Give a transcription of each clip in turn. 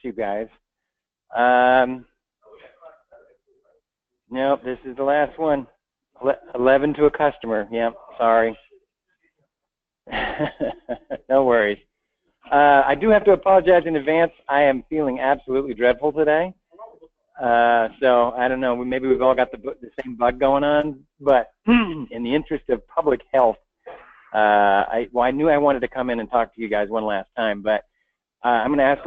you guys. Nope, this is the last one. 11 to a customer. Yep, sorry. No worries. I do have to apologize in advance. I am feeling absolutely dreadful today. So I don't know, maybe we've all got the same bug going on, but in the interest of public health, I knew I wanted to come in and talk to you guys one last time, but I'm going to ask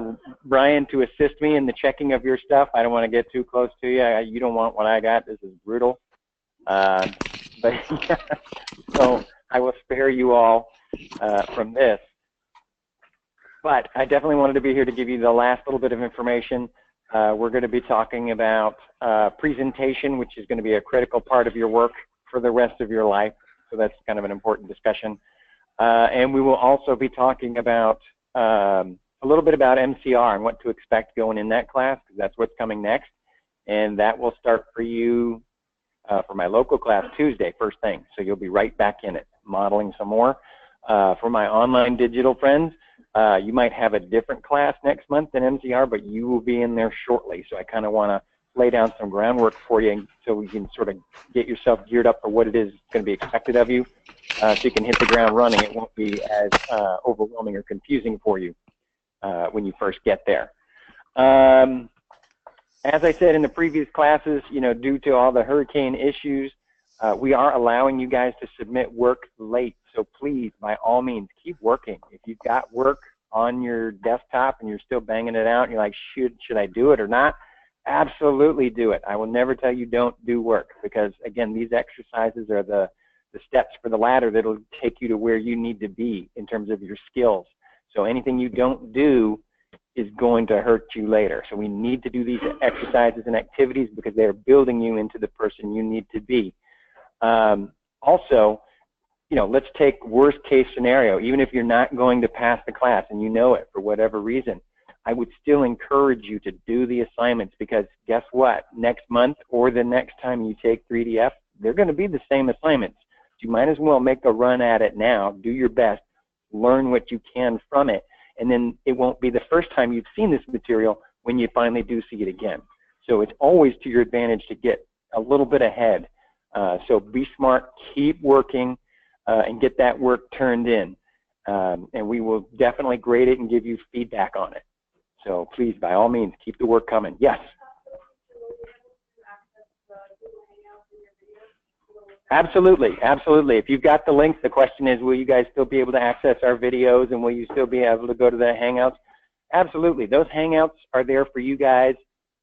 Brian to assist me in the checking of your stuff. I don't want to get too close to you. You don't want what I got. This is brutal. But yeah, so I will spare you all from this. But I definitely wanted to be here to give you the last little bit of information. We're going to be talking about presentation, which is going to be a critical part of your work for the rest of your life. So that's kind of an important discussion. And we will also be talking about a little bit about MCR and what to expect going in that class, because that's what's coming next. And that will start for you for my local class Tuesday, first thing. So you'll be right back in it, modeling some more. For my online digital friends, you might have a different class next month than MCR, but you will be in there shortly. So I kind of want to lay down some groundwork for you so we can sort of get yourself geared up for what it is going to be expected of you, so you can hit the ground running. It won't be as overwhelming or confusing for you when you first get there. As I said in the previous classes, you know, due to all the hurricane issues, we are allowing you guys to submit work late. So please, by all means, keep working. If you've got work on your desktop and you're still banging it out and you're like, should I do it or not? Absolutely do it. I will never tell you don't do work, because again, these exercises are the steps for the ladder that'll take you to where you need to be in terms of your skills. So anything you don't do is going to hurt you later. So we need to do these exercises and activities because they're building you into the person you need to be. Also, you know, let's take worst case scenario. Even if you're not going to pass the class and you know it for whatever reason, I would still encourage you to do the assignments, because guess what? Next month or the next time you take 3DF, they're going to be the same assignments. So you might as well make a run at it now, do your best, learn what you can from it, and then it won't be the first time you've seen this material when you finally do see it again. So it's always to your advantage to get a little bit ahead. So be smart, keep working, and get that work turned in. And we will definitely grade it and give you feedback on it. So please, by all means, keep the work coming. Yes? Absolutely, absolutely. If you've got the links, the question is, will you guys still be able to access our videos, and will you still be able to go to the Hangouts? Absolutely. Those Hangouts are there for you guys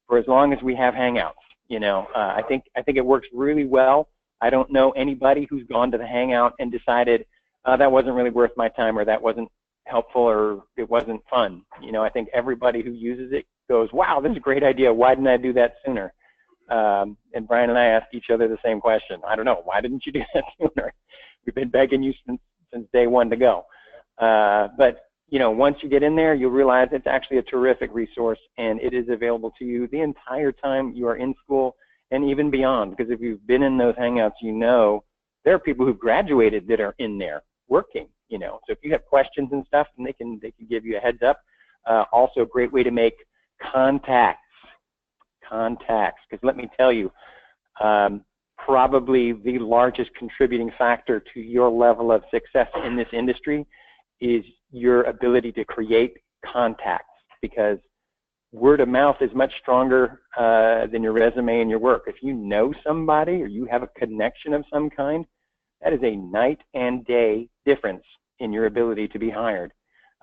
for as long as we have Hangouts. You know, I think it works really well. I don't know anybody who's gone to the Hangout and decided that wasn't really worth my time, or that wasn't helpful, or it wasn't fun. You know, I think everybody who uses it goes, wow, this is a great idea. Why didn't I do that sooner? And Brian and I ask each other the same question. I don't know. Why didn't you do that sooner? We've been begging you since day one to go. But, you know, once you get in there, you'll realize it's actually a terrific resource, and it is available to you the entire time you are in school and even beyond. Because if you've been in those Hangouts, you know there are people who've graduated that are in there working, you know. So if you have questions and stuff, then they can give you a heads up. Also a great way to make contacts, because let me tell you, probably the largest contributing factor to your level of success in this industry is your ability to create contacts, because word of mouth is much stronger than your resume and your work. If you know somebody or you have a connection of some kind, that is a night and day difference in your ability to be hired.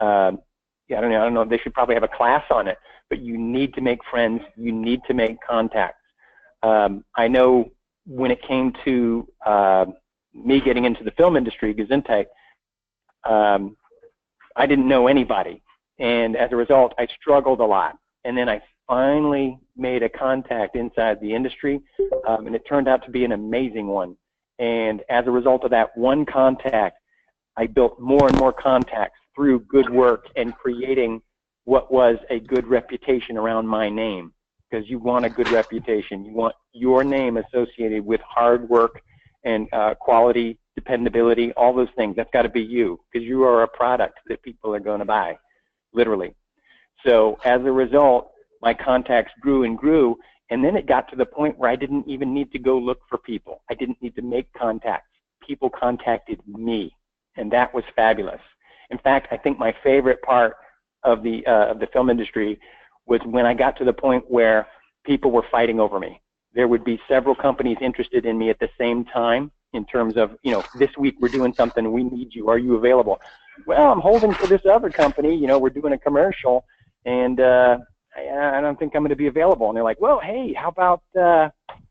Yeah, I don't know, they should probably have a class on it, but you need to make friends, you need to make contacts. I know when it came to me getting into the film industry, Gesundheit, I didn't know anybody, and as a result, I struggled a lot. And then I finally made a contact inside the industry, and it turned out to be an amazing one. And as a result of that one contact, I built more and more contacts through good work and creating what was a good reputation around my name, because you want a good reputation. You want your name associated with hard work and quality, dependability, all those things. That's got to be you, because you are a product that people are going to buy, literally. So as a result, my contacts grew and grew, and then it got to the point where I didn't even need to go look for people. I didn't need to make contacts. People contacted me, and that was fabulous. In fact, I think my favorite part of the film industry was when I got to the point where people were fighting over me. There would be several companies interested in me at the same time in terms of, you know, this week we're doing something, we need you, are you available? Well, I'm holding for this other company, you know, we're doing a commercial, and I don't think I'm going to be available. And they're like, well, hey, how about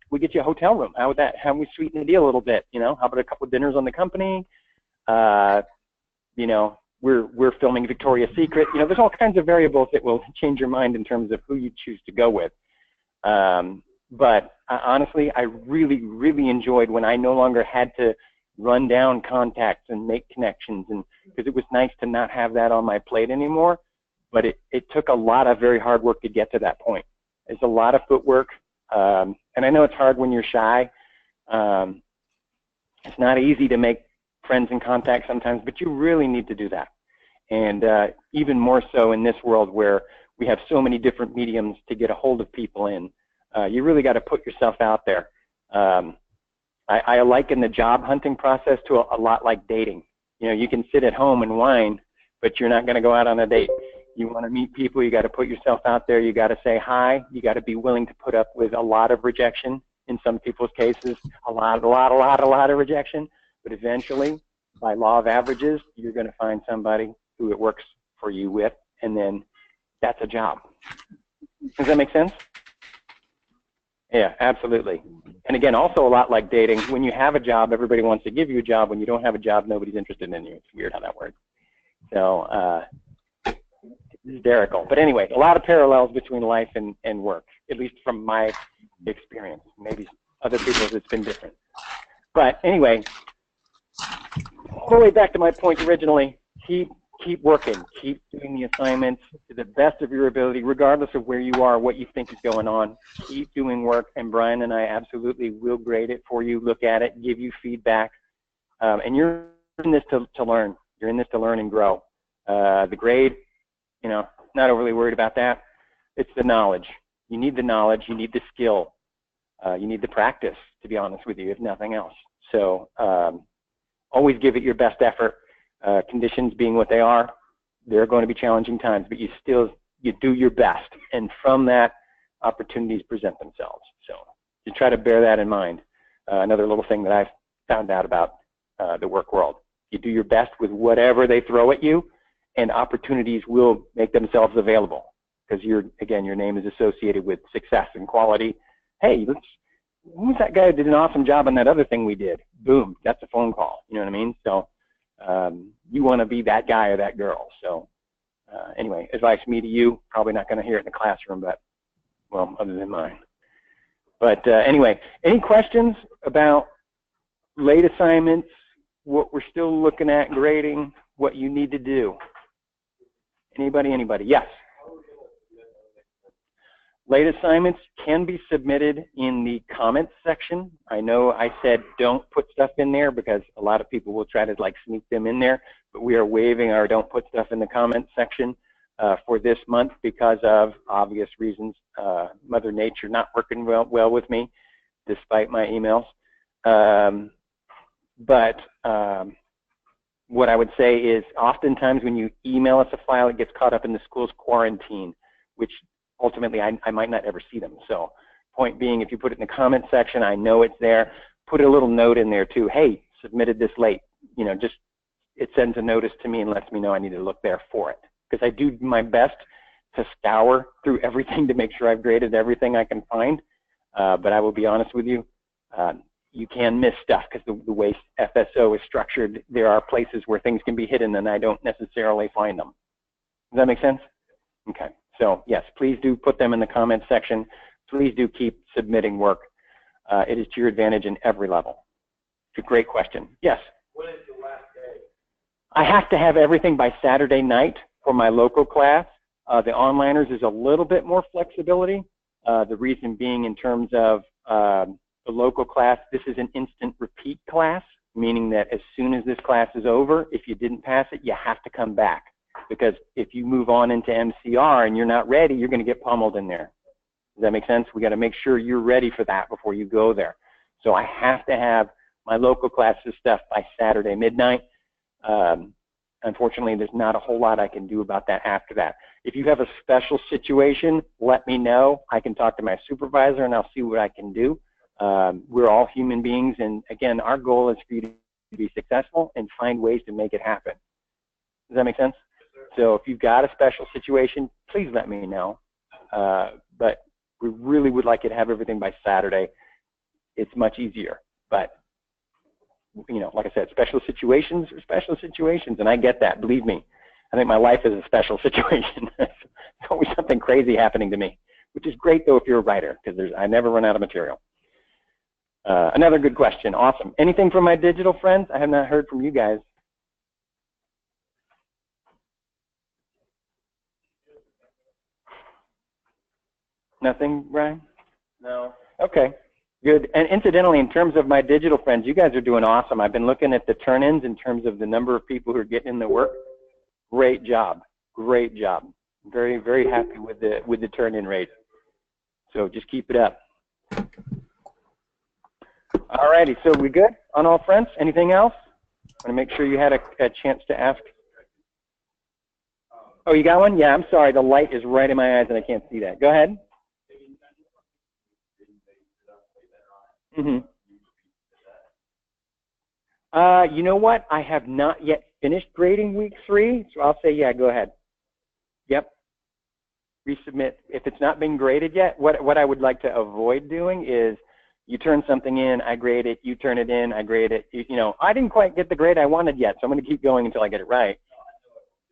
we get you a hotel room? How would that, how we sweeten the deal a little bit? You know, how about a couple of dinners on the company? You know, we're filming Victoria's Secret. You know, there's all kinds of variables that will change your mind in terms of who you choose to go with. But honestly, I really, really enjoyed when I no longer had to run down contacts and make connections, and because it was nice to not have that on my plate anymore. But it took a lot of very hard work to get to that point. It's a lot of footwork, and I know it's hard when you're shy. It's not easy to make friends and contacts sometimes, but you really need to do that. And even more so in this world where we have so many different mediums to get a hold of people in. You really got to put yourself out there. I liken the job hunting process to a lot like dating. You know, you can sit at home and whine, but you're not going to go out on a date. You want to meet people, you got to put yourself out there. You got to say hi. You got to be willing to put up with a lot of rejection. In some people's cases, a lot of rejection. But eventually, by law of averages, you're going to find somebody who it works for you with, and then that's a job. Does that make sense? Yeah, absolutely. And again, also a lot like dating. When you have a job, everybody wants to give you a job. When you don't have a job, nobody's interested in you. It's weird how that works. So, hysterical. But anyway, a lot of parallels between life and work, at least from my experience. Maybe other people's it's been different. But anyway, all the way back to my point originally, keep working, keep doing the assignments to the best of your ability, regardless of where you are, what you think is going on. Keep doing work, and Brian and I absolutely will grade it for you, look at it, give you feedback. And you're in this to learn. You're in this to learn and grow. The grade, you know, not overly worried about that. It's the knowledge. You need the knowledge. You need the skill. You need the practice, to be honest with you, if nothing else. So always give it your best effort. Conditions being what they are, there are going to be challenging times, but you do your best. And from that, opportunities present themselves. So you try to bear that in mind. Another little thing that I've found out about the work world. You do your best with whatever they throw at you, and opportunities will make themselves available because your name is associated with success and quality. Hey, who's that guy who did an awesome job on that other thing we did? Boom, that's a phone call. You know what I mean? So you want to be that guy or that girl. So anyway, advice me to you, probably not going to hear it in the classroom, but, well, other than mine. But anyway, any questions about late assignments, what we're still looking at grading, what you need to do? Anybody? Yes. Late assignments can be submitted in the comments section. I know I said don't put stuff in there because a lot of people will try to like sneak them in there, but we are waiving our don't put stuff in the comments section for this month because of obvious reasons. Mother Nature not working well with me despite my emails. But what I would say is oftentimes when you email us a file, it gets caught up in the school's quarantine, which ultimately I might not ever see them. So point being, if you put it in the comment section, I know it's there. Put a little note in there too. Hey, submitted this late. You know, just it sends a notice to me and lets me know I need to look there for it. Because I do my best to scour through everything to make sure I've graded everything I can find. But I will be honest with you, you can miss stuff because the way FSO is structured, there are places where things can be hidden and I don't necessarily find them. Does that make sense? Okay. So yes, please do put them in the comments section. Please do keep submitting work. It is to your advantage in every level. It's a great question. Yes? When is the last day? I have to have everything by Saturday night for my local class. The onliners is a little bit more flexibility. The reason being in terms of the local class, this is an instant repeat class, meaning that as soon as this class is over, if you didn't pass it, you have to come back. because if you move on into MCR and you're not ready, you're going to get pummeled in there. Does that make sense? We got to make sure you're ready for that before you go there. So I have to have my local classes stuff by Saturday midnight. Unfortunately, there's not a whole lot I can do about that after that. If you have a special situation, let me know. I can talk to my supervisor and I'll see what I can do. We're all human beings, and again, our goal is for you to be successful and find ways to make it happen. Does that make sense? So if you've got a special situation, please let me know. But we really would like you to have everything by Saturday. It's much easier. But, you know, like I said, special situations are special situations, and I get that. Believe me, I think my life is a special situation. There's always something crazy happening to me, which is great, though, if you're a writer, because I never run out of material. Another good question. Awesome. Anything from my digital friends? I have not heard from you guys. Nothing, Brian? No. Okay. Good. And incidentally, in terms of my digital friends, you guys are doing awesome. I've been looking at the turn-ins in terms of the number of people who are getting in the work. Great job. Great job. Very, very happy with the turn-in rate. So just keep it up. All righty. So we good on all fronts? Anything else? I want to make sure you had a chance to ask. Oh, you got one? Yeah, I'm sorry. The light is right in my eyes and I can't see that. Go ahead. Mm-hmm. You know what? I have not yet finished grading week 3, so I'll say, yeah, go ahead. Yep. Resubmit. If it's not been graded yet, what I would like to avoid doing is you turn something in, I grade it, you turn it in, I grade it. You know, I didn't quite get the grade I wanted yet, so I'm going to keep going until I get it right.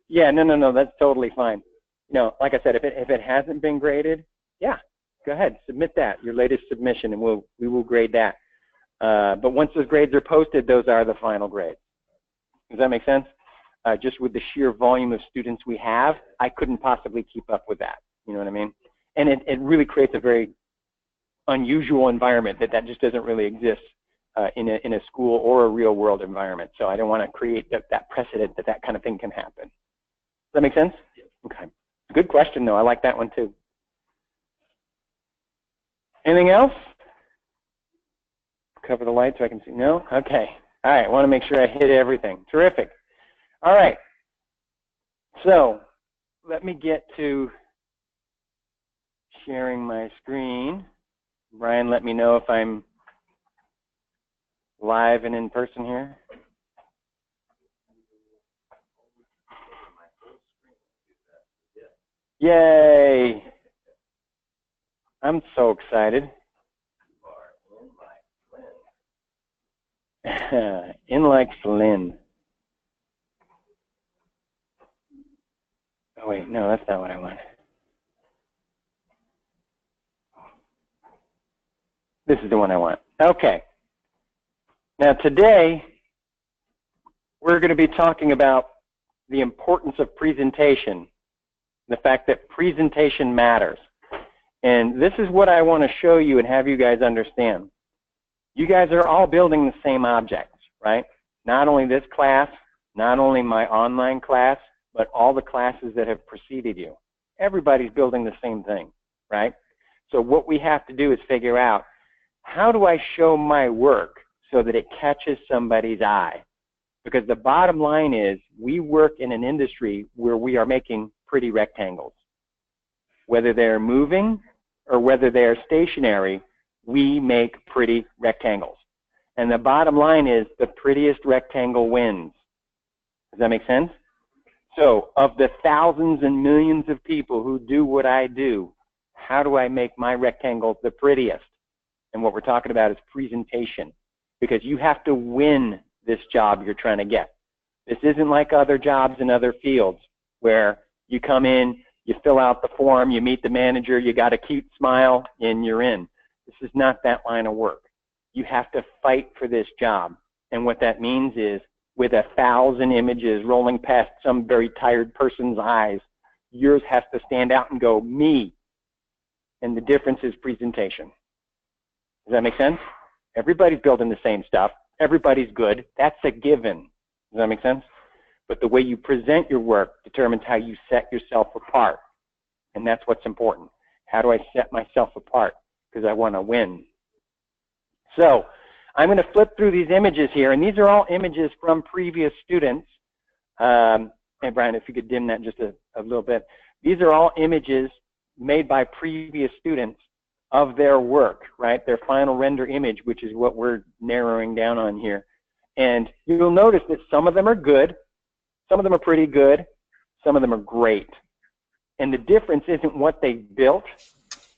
Yeah, no, that's totally fine. You know, like I said, if it hasn't been graded, yeah. Go ahead, submit that, your latest submission, and we will grade that. But once those grades are posted, those are the final grades. Does that make sense? Just with the sheer volume of students we have, I couldn't possibly keep up with that. You know what I mean? And it really creates a very unusual environment that just doesn't really exist in a school or a real world environment. So I don't want to create that precedent that kind of thing can happen. Does that make sense? Okay. Good question, though. I like that one, too. Anything else? Cover the light so I can see. No? Okay. All right. I want to make sure I hit everything. Terrific. All right. So let me get to sharing my screen. Brian, let me know if I'm live and in person here. Yay. I'm so excited. In like Flynn. Oh wait, no, that's not what I want. This is the one I want. Okay. Now today, we're going to be talking about the importance of presentation, the fact that presentation matters. And this is what I want to show you and have you guys understand. You guys are all building the same objects, right? Not only this class, not only my online class, but all the classes that have preceded you. Everybody's building the same thing, right? So what we have to do is figure out, how do I show my work so that it catches somebody's eye? Because the bottom line is, we work in an industry where we are making pretty rectangles. Whether they're moving or whether they're stationary, we make pretty rectangles. And the bottom line is, the prettiest rectangle wins. Does that make sense? So of the thousands and millions of people who do what I do, how do I make my rectangle the prettiest? And what we're talking about is presentation, because you have to win this job you're trying to get. This isn't like other jobs in other fields where you come in, you fill out the form, you meet the manager, you got a cute smile, and you're in. This is not that line of work. You have to fight for this job. And what that means is, with 1,000 images rolling past some very tired person's eyes, yours has to stand out and go, me. And the difference is presentation. Does that make sense? Everybody's building the same stuff. Everybody's good. That's a given. Does that make sense? but the way you present your work determines how you set yourself apart. And that's what's important. How do I set myself apart? Because I want to win. So I'm going to flip through these images here, and these are all images from previous students. Hey, Brian, if you could dim that just a little bit. These are all images made by previous students of their work, right? Their final render image, which is what we're narrowing down on here. And you'll notice that some of them are good, some of them are pretty good, some of them are great. And the difference isn't what they built,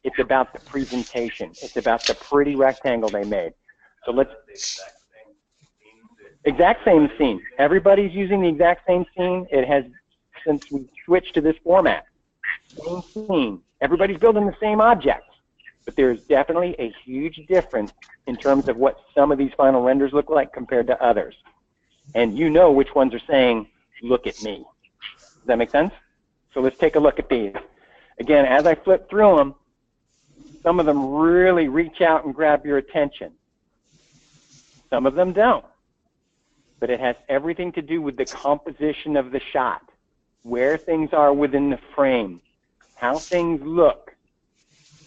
it's about the presentation. It's about the pretty rectangle they made. So let's... Exact same scene. Everybody's using the exact same scene. It has, since we switched to this format. Same scene. Everybody's building the same objects. But there's definitely a huge difference in terms of what some of these final renders look like compared to others. And you know which ones are saying, look at me. Does that make sense? So let's take a look at these. Again, as I flip through them, some of them really reach out and grab your attention. Some of them don't. But it has everything to do with the composition of the shot, where things are within the frame, how things look.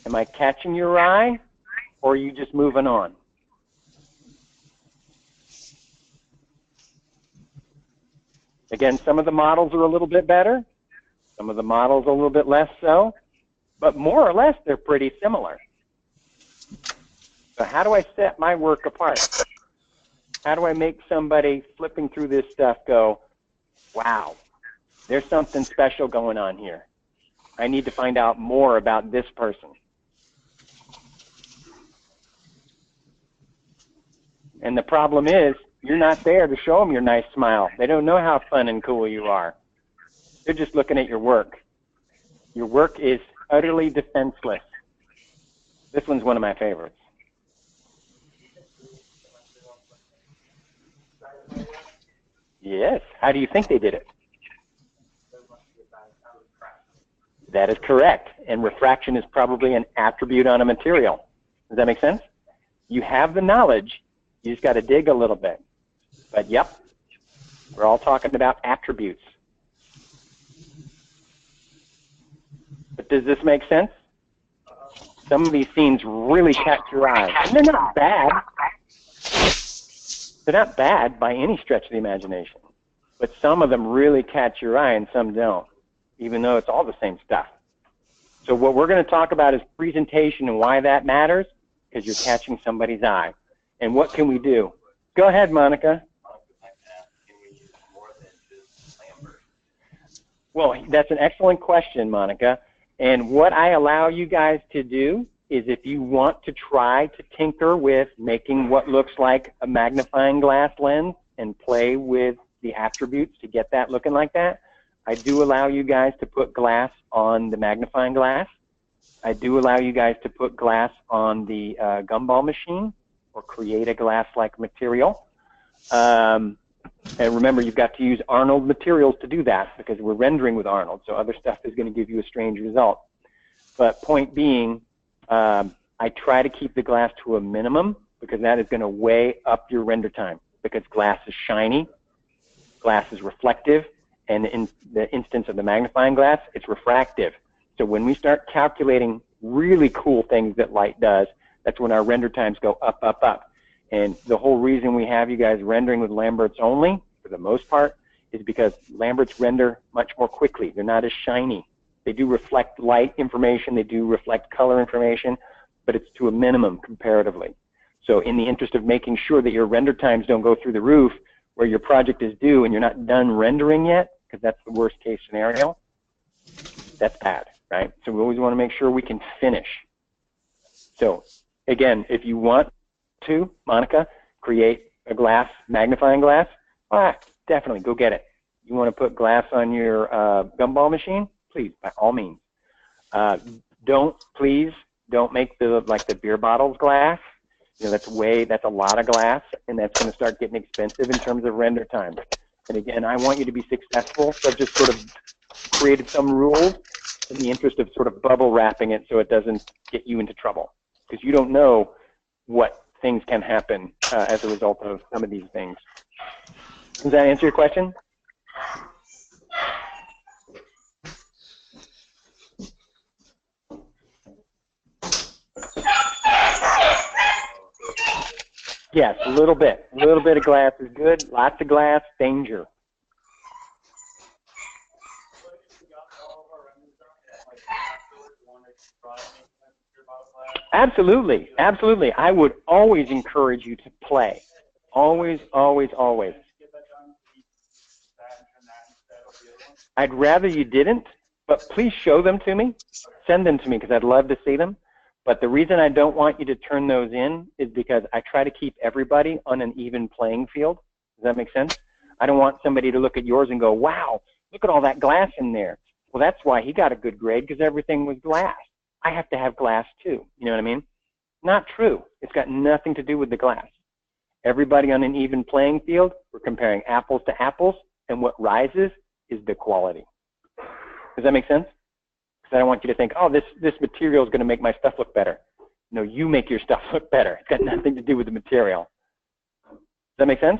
Am I catching your eye, or are you just moving on? Again, some of the models are a little bit better, some of the models a little bit less so, but more or less they're pretty similar. So how do I set my work apart? How do I make somebody flipping through this stuff go, wow, there's something special going on here. I need to find out more about this person. And the problem is, you're not there to show them your nice smile. They don't know how fun and cool you are. They're just looking at your work. Your work is utterly defenseless. This one's one of my favorites. Yes. How do you think they did it? That is correct. And refraction is probably an attribute on a material. Does that make sense? You have the knowledge. You just got to dig a little bit. But yep, we're all talking about attributes. But does this make sense? Some of these scenes really catch your eye. And they're not bad. They're not bad by any stretch of the imagination. But some of them really catch your eye and some don't, even though it's all the same stuff. So what we're going to talk about is presentation and why that matters, because you're catching somebody's eye. And what can we do? Go ahead, Monica. Well, that's an excellent question, Monica. And what I allow you guys to do is, if you want to try to tinker with making what looks like a magnifying glass lens and play with the attributes to get that looking like that, I do allow you guys to put glass on the magnifying glass. I do allow you guys to put glass on the gumball machine or create a glass-like material. And remember, you've got to use Arnold materials to do that, because we're rendering with Arnold, so other stuff is going to give you a strange result. But point being, I try to keep the glass to a minimum, because that is going to weigh up your render time, because glass is shiny, glass is reflective, and in the instance of the magnifying glass, it's refractive. So when we start calculating really cool things that light does, that's when our render times go up, up, up. And the whole reason we have you guys rendering with Lamberts only, for the most part, is because Lamberts render much more quickly. They're not as shiny. They do reflect light information, they do reflect color information, but it's to a minimum comparatively. So in the interest of making sure that your render times don't go through the roof, where your project is due and you're not done rendering yet, because that's the worst case scenario, that's bad, right? So we always want to make sure we can finish. So again, if you want to, Monica, create a glass, magnifying glass, definitely go get it. You want to put glass on your gumball machine? Please, by all means. Please don't make the beer bottles glass. You know, that's a lot of glass, and that's going to start getting expensive in terms of render time. And again, I want you to be successful, so I've just sort of created some rules in the interest of sort of bubble wrapping it so it doesn't get you into trouble, because you don't know what things can happen as a result of some of these things. Does that answer your question? Yes, a little bit. A little bit of glass is good. Lots of glass, danger. Absolutely, absolutely. I would always encourage you to play. Always, always, always. I'd rather you didn't, but please show them to me. Send them to me because I'd love to see them. But the reason I don't want you to turn those in is because I try to keep everybody on an even playing field. Does that make sense? I don't want somebody to look at yours and go, wow, look at all that glass in there. Well, that's why he got a good grade, because everything was glass. I have to have glass too. You know what I mean? Not true. It's got nothing to do with the glass. Everybody on an even playing field, we're comparing apples to apples, and what rises is the quality. Does that make sense? Because I don't want you to think, oh, this material is going to make my stuff look better. No, you make your stuff look better. It's got nothing to do with the material. Does that make sense?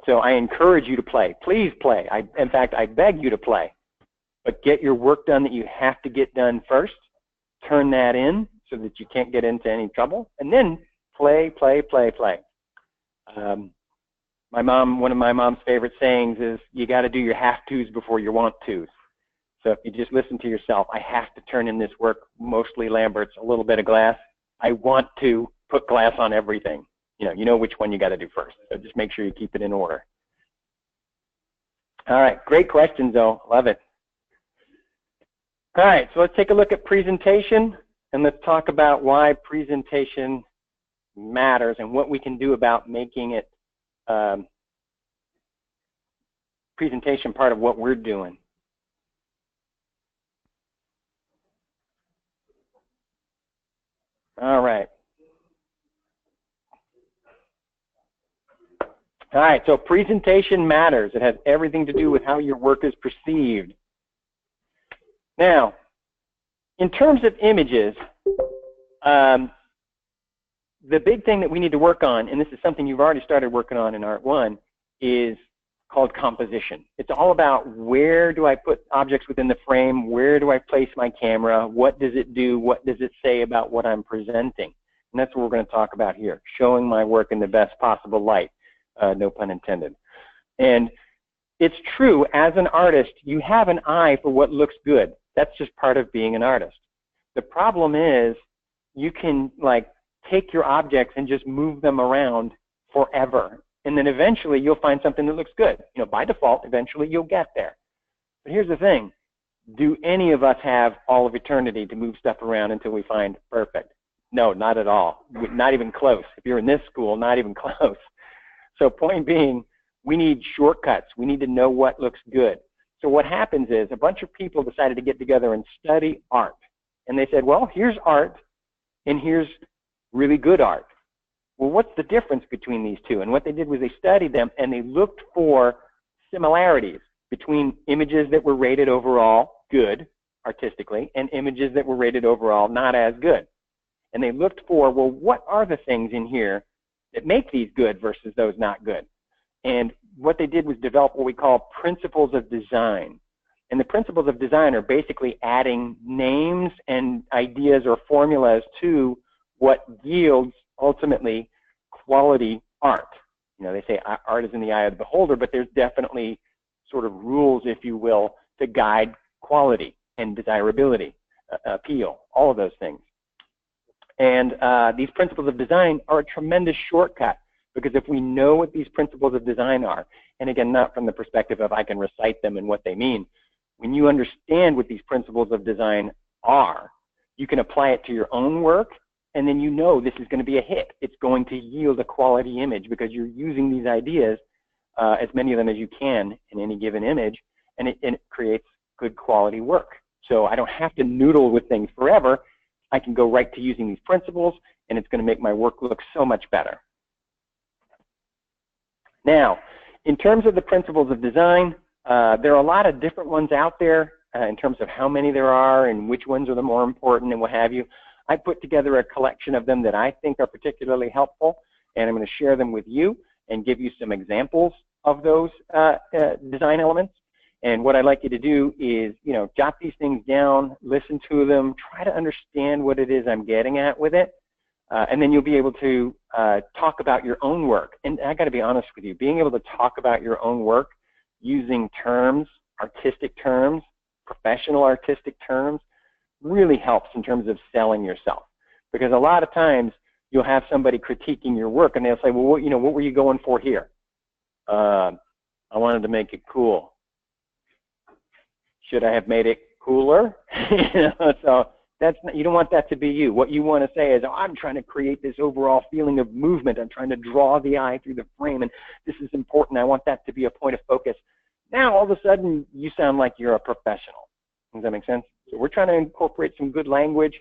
So I encourage you to play. Please play. In fact, I beg you to play. But get your work done that you have to get done first. Turn that in so that you can't get into any trouble. And then play, play, play, play. One of my mom's favorite sayings is, you got to do your have-tos before your want-tos. So if you just listen to yourself, I have to turn in this work, mostly Lambert's, a little bit of glass. I want to put glass on everything. You know which one you got to do first. So just make sure you keep it in order. All right, great questions, though. Love it. All right, so let's take a look at presentation, and let's talk about why presentation matters and what we can do about making it presentation part of what we're doing. All right. All right, so presentation matters. It has everything to do with how your work is perceived. Now, in terms of images, the big thing that we need to work on, and this is something you've already started working on in Art 1, is called composition. It's all about, where do I put objects within the frame? Where do I place my camera? What does it do? What does it say about what I'm presenting? And that's what we're going to talk about here, showing my work in the best possible light, no pun intended. And it's true, as an artist, you have an eye for what looks good. That's just part of being an artist. The problem is, you can take your objects and just move them around forever. And then eventually you'll find something that looks good. By default, eventually you'll get there. But here's the thing. Do any of us have all of eternity to move stuff around until we find perfect? No, not at all. Not even close. If you're in this school, not even close. So point being, we need shortcuts. We need to know what looks good. So what happens is, a bunch of people decided to get together and study art. And they said, well, here's art, and here's really good art. Well, what's the difference between these two? And what they did was they studied them, and they looked for similarities between images that were rated overall good, artistically, and images that were rated overall not as good. And they looked for, well, what are the things in here that make these good versus those not good? And what they did was develop what we call principles of design. And the principles of design are basically adding names and ideas or formulas to what yields, ultimately, quality art. They say art is in the eye of the beholder, but there's definitely sort of rules, if you will, to guide quality and desirability, appeal, all of those things. And these principles of design are a tremendous shortcut, because if we know what these principles of design are, and again, not from the perspective of I can recite them and what they mean, when you understand what these principles of design are, you can apply it to your own work, and then this is going to be a hit. It's going to yield a quality image because you're using these ideas, as many of them as you can in any given image, and it creates good quality work. So I don't have to noodle with things forever. I can go right to using these principles, and it's going to make my work look so much better. Now, in terms of the principles of design, there are a lot of different ones out there in terms of how many there are and which ones are the more important and what have you. I put together a collection of them that I think are particularly helpful, and I'm going to share them with you and give you some examples of those design elements. And what I'd like you to do is, jot these things down, listen to them, try to understand what it is I'm getting at with it. And then you'll be able to talk about your own work. And I got to be honest with you, being able to talk about your own work using terms, artistic terms, professional artistic terms, really helps in terms of selling yourself. Because a lot of times you'll have somebody critiquing your work and they'll say, well, what were you going for here? I wanted to make it cool. Should I have made it cooler? So that's not, you don't want that to be you. What you want to say is, oh, I'm trying to create this overall feeling of movement. I'm trying to draw the eye through the frame, and this is important. I want that to be a point of focus. Now, all of a sudden, you sound like you're a professional. Does that make sense? So we're trying to incorporate some good language.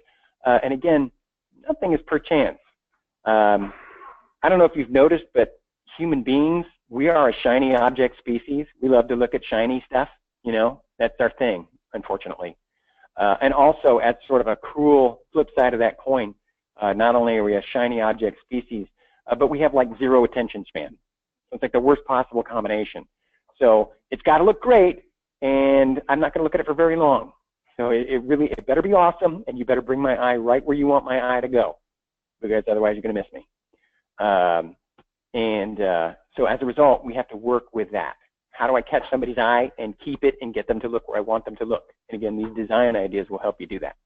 And again, nothing is per chance. I don't know if you've noticed, but human beings, we are a shiny object species. We love to look at shiny stuff. That's our thing, unfortunately. And also, as sort of a cruel flip side of that coin, not only are we a shiny object species, but we have like zero attention span. So it's like the worst possible combination. So it's got to look great, and I'm not going to look at it for very long. So it better be awesome, and you better bring my eye right where you want my eye to go, because otherwise you're going to miss me. So as a result, we have to work with that. How do I catch somebody's eye and keep it and get them to look where I want them to look? And again, these design ideas will help you do that.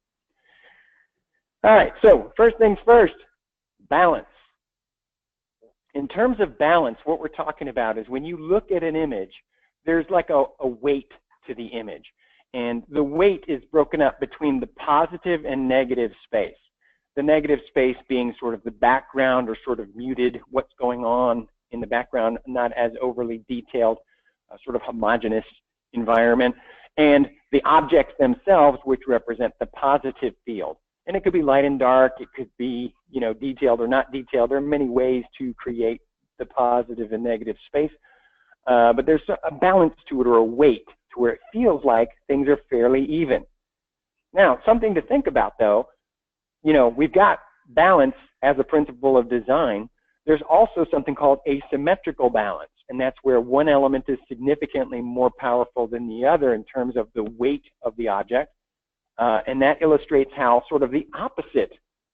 All right, so first things first, balance. In terms of balance, what we're talking about is when you look at an image, there's like a weight to the image. And the weight is broken up between the positive and negative space. The negative space being sort of the background or sort of muted, what's going on in the background, not as overly detailed, sort of homogeneous environment, and the objects themselves, which represent the positive field. And it could be light and dark, it could be, detailed or not detailed. There are many ways to create the positive and negative space, but there's a balance to it, or a weight, to where it feels like things are fairly even. Now, something to think about though, we've got balance as a principle of design. There's also something called asymmetrical balance. And that's where one element is significantly more powerful than the other in terms of the weight of the object. And that illustrates how sort of the opposite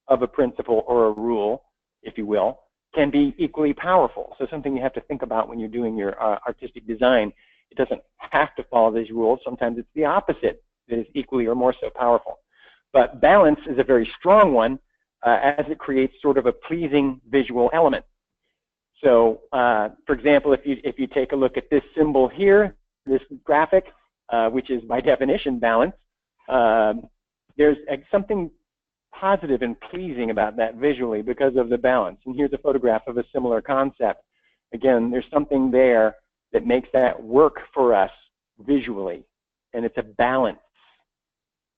of a principle or a rule, if you will, can be equally powerful. So something you have to think about when you're doing your artistic design. It doesn't have to follow these rules. Sometimes it's the opposite that is equally or more so powerful. But balance is a very strong one as it creates sort of a pleasing visual element. So, for example, if you take a look at this symbol here, this graphic, which is by definition balance, there's something positive and pleasing about that visually because of the balance. And here's a photograph of a similar concept. Again, there's something there that makes that work for us visually, and it's a balance.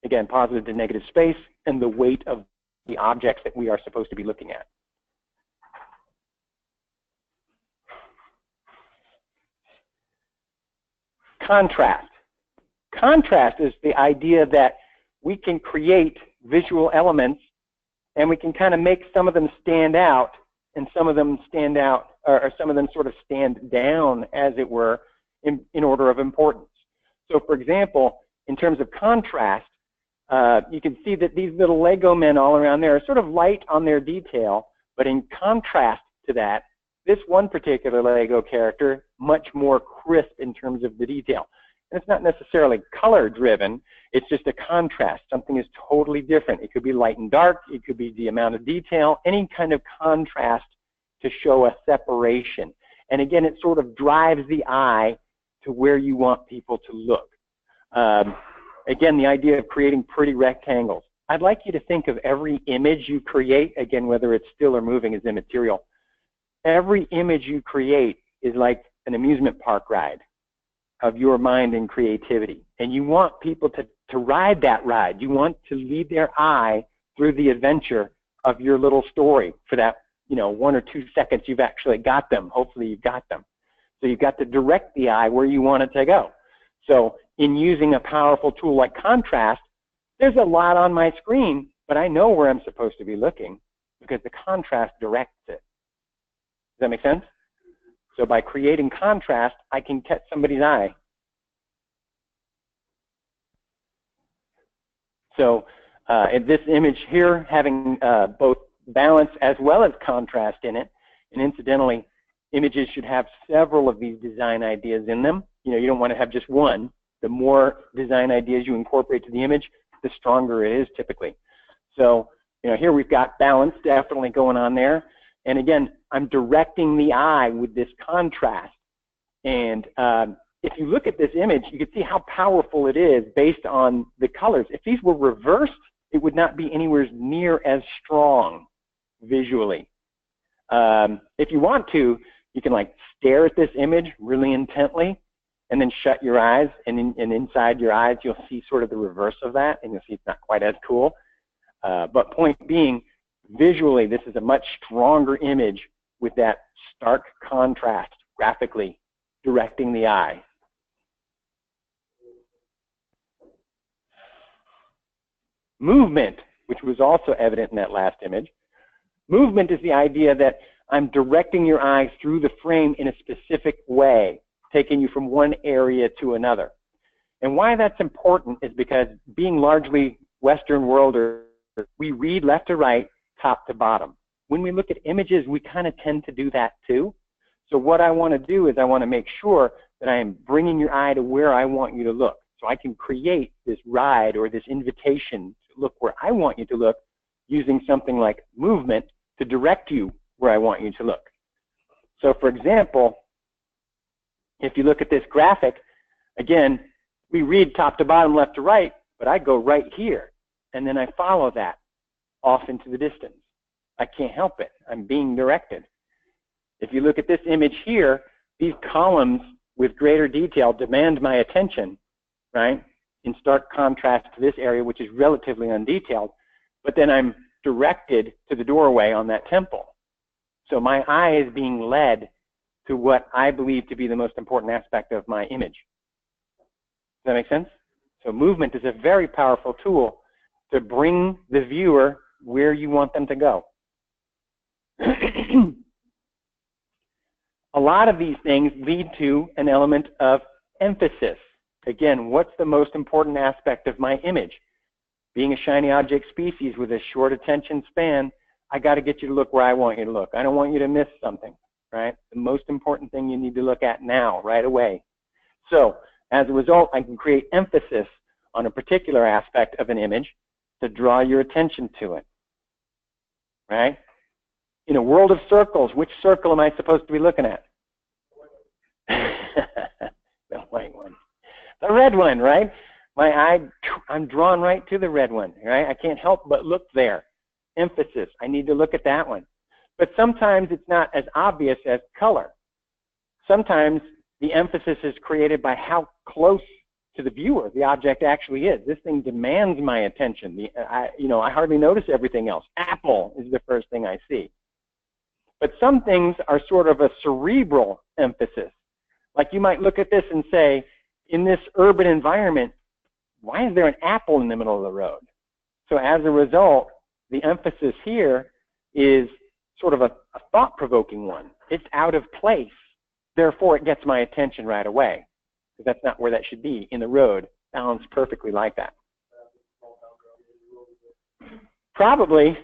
Again, positive to negative space and the weight of the objects that we are supposed to be looking at. Contrast. Contrast is the idea that we can create visual elements and we can kind of make some of them stand out and some of them stand out, or some of them sort of stand down, as it were, in order of importance. So for example, in terms of contrast, you can see that these little Lego men all around there are sort of light on their detail, but in contrast to that, this one particular Lego character, much more crisp in terms of the detail. And it's not necessarily color driven, it's just a contrast. Something is totally different. It could be light and dark, it could be the amount of detail, any kind of contrast to show a separation. And again, it sort of drives the eye to where you want people to look. Again, the idea of creating pretty rectangles. I'd like you to think of every image you create, again, whether it's still or moving is immaterial. Every image you create is like an amusement park ride of your mind and creativity. And you want people to ride that ride. You want to lead their eye through the adventure of your little story for that, 1 or 2 seconds you've actually got them. Hopefully you've got them. So you've got to direct the eye where you want it to go. So in using a powerful tool like contrast, there's a lot on my screen, but I know where I'm supposed to be looking because the contrast directs it. Does that make sense? So by creating contrast, I can catch somebody's eye. So in this image here, having both balance as well as contrast in it, and incidentally, images should have several of these design ideas in them. You know, you don't want to have just one. The more design ideas you incorporate to the image, the stronger it is typically. So, you know, here we've got balance definitely going on there. And again, I'm directing the eye with this contrast. And if you look at this image, you can see how powerful it is based on the colors. If these were reversed, it would not be anywhere near as strong visually. If you want to, you can like stare at this image really intently and then shut your eyes, and inside your eyes you'll see sort of the reverse of that, and you'll see it's not quite as cool. But point being, visually this is a much stronger image with that stark contrast graphically directing the eye. Movement, which was also evident in that last image. Movement is the idea that I'm directing your eyes through the frame in a specific way, taking you from one area to another. And why that's important is because being largely Western worlders, we read left to right, top to bottom. When we look at images, we kind of tend to do that too. So what I want to do is I want to make sure that I am bringing your eye to where I want you to look. So I can create this ride or this invitation to look where I want you to look using something like movement to direct you where I want you to look. So for example, if you look at this graphic, again, we read top to bottom, left to right, but I go right here, and then I follow that off into the distance. I can't help it. I'm being directed. If you look at this image here, these columns with greater detail demand my attention, right, in stark contrast to this area, which is relatively undetailed, but then I'm directed to the doorway on that temple. So my eye is being led to what I believe to be the most important aspect of my image. Does that make sense? So movement is a very powerful tool to bring the viewer where you want them to go. A lot of these things lead to an element of emphasis. Again, what's the most important aspect of my image? Being a shiny object species with a short attention span, I got to get you to look where I want you to look. I don't want you to miss something, right? The most important thing you need to look at now, right away. So as a result, I can create emphasis on a particular aspect of an image to draw your attention to it, right? In a world of circles, which circle am I supposed to be looking at? The white one. The red one, right? My eye, I'm drawn right to the red one, right? I can't help but look there. Emphasis, I need to look at that one. But sometimes it's not as obvious as color. Sometimes the emphasis is created by how close to the viewer the object actually is. This thing demands my attention. I hardly notice everything else. Apple is the first thing I see. But some things are sort of a cerebral emphasis. Like you might look at this and say, in this urban environment, why is there an apple in the middle of the road? So as a result, the emphasis here is sort of a thought-provoking one. It's out of place. Therefore, it gets my attention right away. Because that's not where that should be, in the road, balanced perfectly like that. Probably,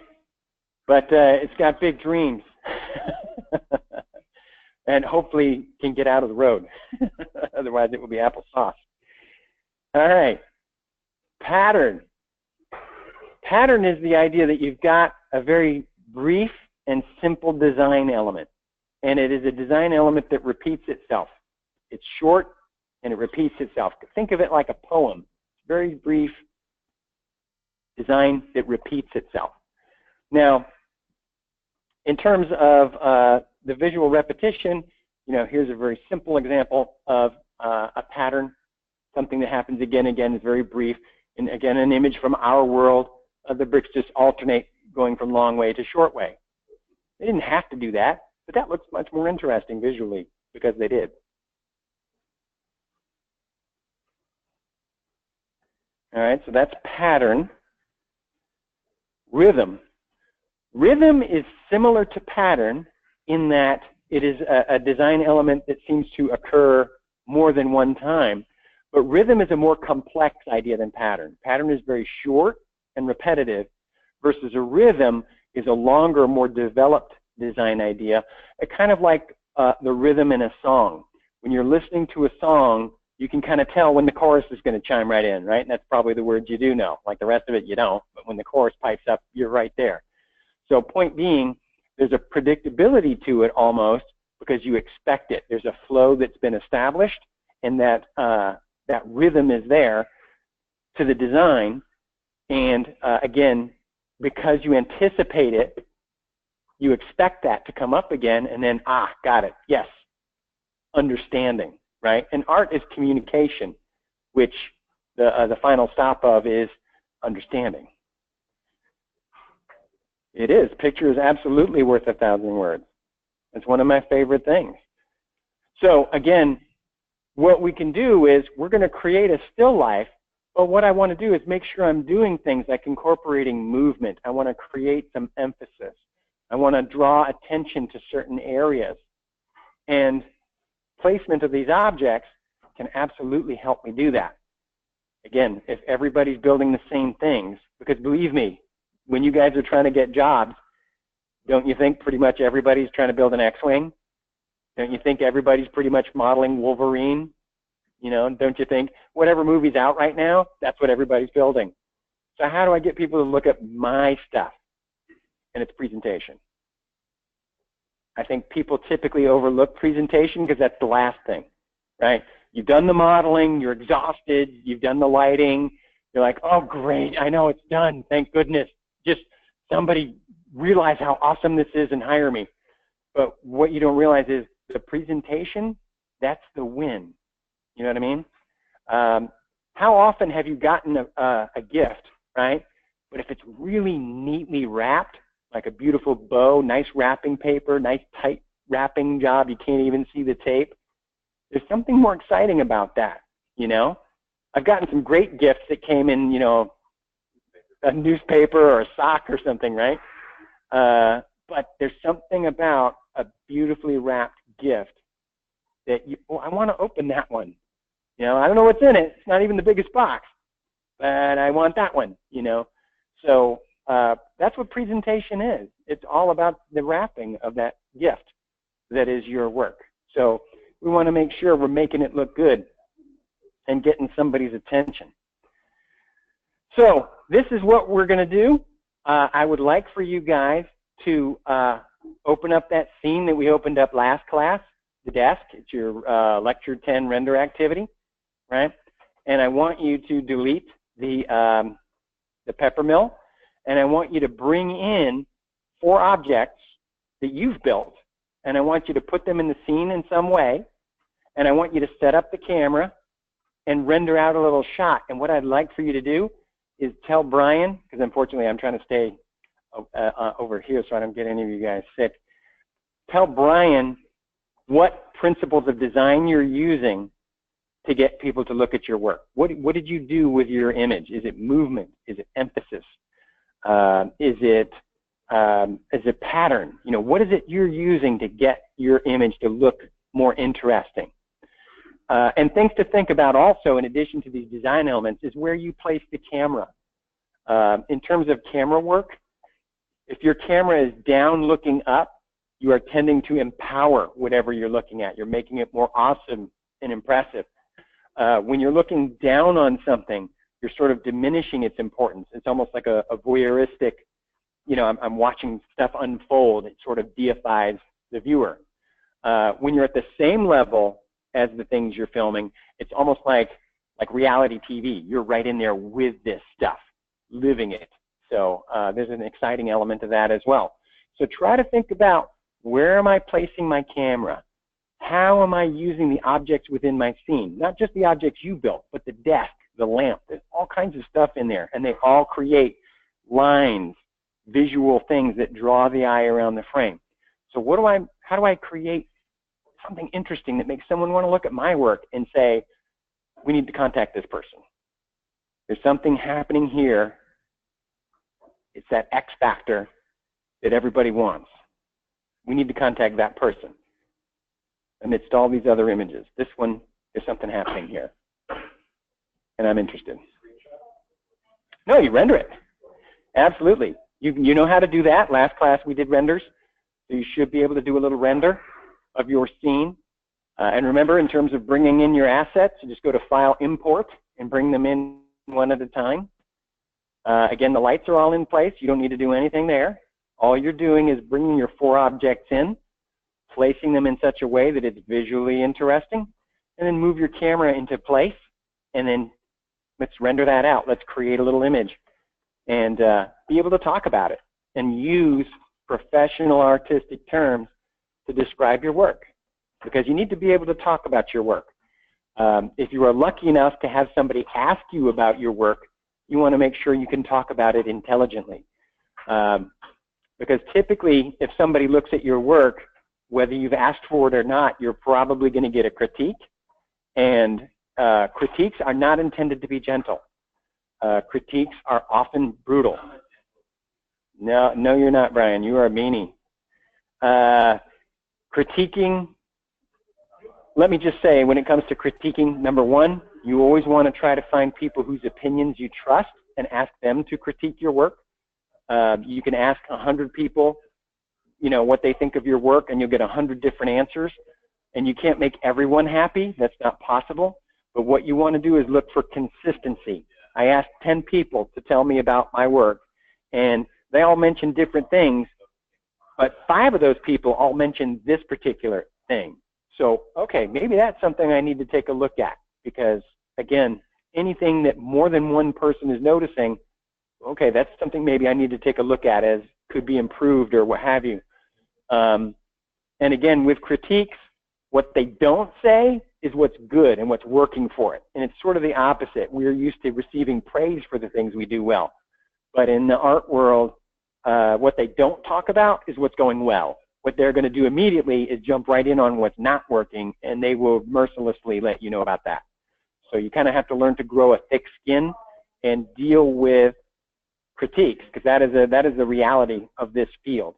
but it's got big dreams. And hopefully can get out of the road. Otherwise, it will be applesauce. All right. Pattern. Pattern is the idea that you've got a very brief and simple design element. And it is a design element that repeats itself. It's short and it repeats itself. Think of it like a poem. Very brief design that repeats itself. Now, in terms of the visual repetition, here's a very simple example of a pattern, something that happens again and again, is very brief. And again, an image from our world. The bricks just alternate going from long way to short way. They didn't have to do that, but that looks much more interesting visually because they did. All right, so that's pattern. Rhythm. Rhythm is similar to pattern in that it is a design element that seems to occur more than one time. But rhythm is a more complex idea than pattern. Pattern is very short and repetitive, versus a rhythm is a longer, more developed design idea. It kind of like the rhythm in a song. When you're listening to a song, you can kind of tell when the chorus is going to chime right in, right? And that's probably the words you do know. Like the rest of it, you don't. But when the chorus pipes up, you're right there. So point being, there's a predictability to it almost because you expect it. There's a flow that's been established, and that that rhythm is there to the design. And again, because you anticipate it, you expect that to come up again, and then, got it, yes, understanding, right? And art is communication, which the final stop of is understanding. It is. Picture is absolutely worth 1,000 words. It's one of my favorite things. So again, what we can do is we're going to create a still life, but what I want to do is make sure I'm doing things like incorporating movement. I want to create some emphasis. I want to draw attention to certain areas. And placement of these objects can absolutely help me do that. Again, if everybody's building the same things, because believe me, when you guys are trying to get jobs, don't you think pretty much everybody's trying to build an X-Wing? Don't you think everybody's pretty much modeling Wolverine? You know, don't you think whatever movie's out right now, that's what everybody's building? So how do I get people to look at my stuff? And it's presentation. I think people typically overlook presentation because that's the last thing, right? You've done the modeling, you're exhausted, you've done the lighting, you're like, oh great, I know it's done, thank goodness. Just somebody realize how awesome this is and hire me. But what you don't realize is the presentation, that's the win. You know what I mean? How often have you gotten a gift, right? But if it's really neatly wrapped, like a beautiful bow, nice wrapping paper, nice tight wrapping job, you can't even see the tape, there's something more exciting about that, you know? I've gotten some great gifts that came in, you know, a newspaper or a sock or something, right? But there's something about a beautifully wrapped gift that you, I want to open that one. You know, I don't know what's in it. It's not even the biggest box, but I want that one, you know. So that's what presentation is. It's all about the wrapping of that gift that is your work. So we want to make sure we're making it look good and getting somebody's attention. So this is what we're going to do. I would like for you guys to open up that scene that we opened up last class, the desk. It's your Lecture 10 render activity, right? And I want you to delete the pepper mill, and I want you to bring in 4 objects that you've built, and I want you to put them in the scene in some way, and I want you to set up the camera and render out a little shot. And what I'd like for you to do is tell Brian, because unfortunately I'm trying to stay over here so I don't get any of you guys sick. Tell Brian what principles of design you're using to get people to look at your work. What did you do with your image? Is it movement? Is it emphasis? Is it pattern? You know, what is it you're using to get your image to look more interesting? And things to think about also, in addition to these design elements, is where you place the camera. In terms of camera work, if your camera is down looking up, you are tending to empower whatever you're looking at. You're making it more awesome and impressive. When you're looking down on something, you're sort of diminishing its importance. It's almost like a voyeuristic, you know, I'm watching stuff unfold. It sort of deifies the viewer. When you're at the same level as the things you're filming, it's almost like reality TV. You're right in there with this stuff, living it. So there's an exciting element of that as well. So try to think about, where am I placing my camera? How am I using the objects within my scene? Not just the objects you built, but the desk, the lamp. There's all kinds of stuff in there, and they all create lines, visual things that draw the eye around the frame. So how do I create something interesting that makes someone want to look at my work and say, we need to contact this person. There's something happening here. It's that X factor that everybody wants. We need to contact that person. amidst all these other images. This one, there's something happening here, and I'm interested. No, you render it. Absolutely. You know how to do that. Last class we did renders. So you should be able to do a little render of your scene. And remember, in terms of bringing in your assets, you just go to File, Import, and bring them in one at a time. Again, the lights are all in place. You don't need to do anything there. All you're doing is bringing your 4 objects in, placing them in such a way that it's visually interesting, and then move your camera into place, and then let's render that out. Let's create a little image and be able to talk about it and use professional artistic terms to describe your work, because you need to be able to talk about your work. If you are lucky enough to have somebody ask you about your work, you want to make sure you can talk about it intelligently. Because typically, if somebody looks at your work, whether you've asked for it or not, you're probably going to get a critique. And critiques are not intended to be gentle. Critiques are often brutal. No, you're not, Brian. You are a meanie. Critiquing, let me just say, when it comes to critiquing, number one, you always want to try to find people whose opinions you trust and ask them to critique your work. You can ask 100 people, what they think of your work, and you'll get 100 different answers. And you can't make everyone happy. That's not possible. But what you want to do is look for consistency. I asked 10 people to tell me about my work, and they all mentioned different things, but 5 of those people all mentioned this particular thing. So, okay, maybe that's something I need to take a look at, because, again, anything that more than one person is noticing, okay, that's something maybe I need to take a look at as could be improved or what have you. And again, with critiques, what they don't say is what's good and what's working for it. And it's sort of the opposite. We're used to receiving praise for the things we do well. But in the art world, what they don't talk about is what's going well. What they're going to do immediately is jump right in on what's not working, and they will mercilessly let you know about that. So you kind of have to learn to grow a thick skin and deal with critiques, because that is the reality of this field.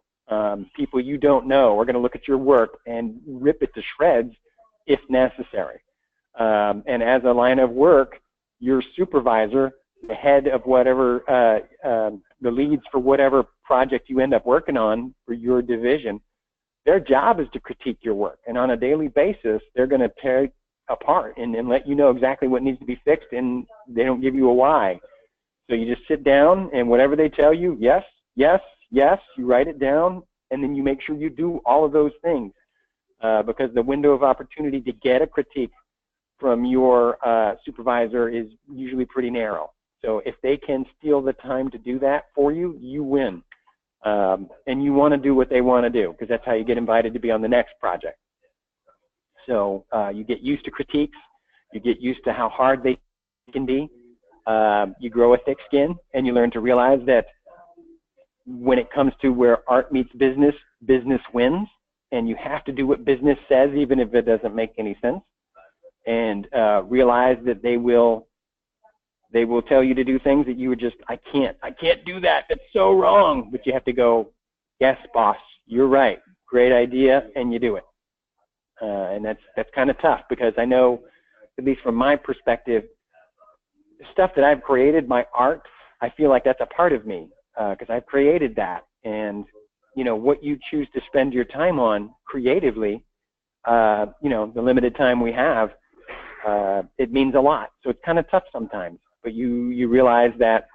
People you don't know are going to look at your work and rip it to shreds if necessary. And as a line of work, your supervisor, the head of whatever, the leads for whatever project you end up working on for your division, their job is to critique your work. And on a daily basis, they're going to tear it apart and let you know exactly what needs to be fixed, and they don't give you a why. So you just sit down, and whatever they tell you, yes, yes, yes, you write it down, and then you make sure you do all of those things, because the window of opportunity to get a critique from your supervisor is usually pretty narrow. So if they can steal the time to do that for you, you win. And you want to do what they want to do, because that's how you get invited to be on the next project. So you get used to critiques. You get used to how hard they can be. You grow a thick skin, and you learn to realize that when it comes to where art meets business, business wins, and you have to do what business says even if it doesn't make any sense, and realize that they will tell you to do things that you would just, I can't do that, that's so wrong, but you have to go, yes, boss, you're right, great idea, and you do it. And that's kind of tough, because I know, at least from my perspective, the stuff that I've created, my art, I feel like that's a part of me, because I've created that. And what you choose to spend your time on creatively, the limited time we have, it means a lot. So it's kind of tough sometimes, but you realize that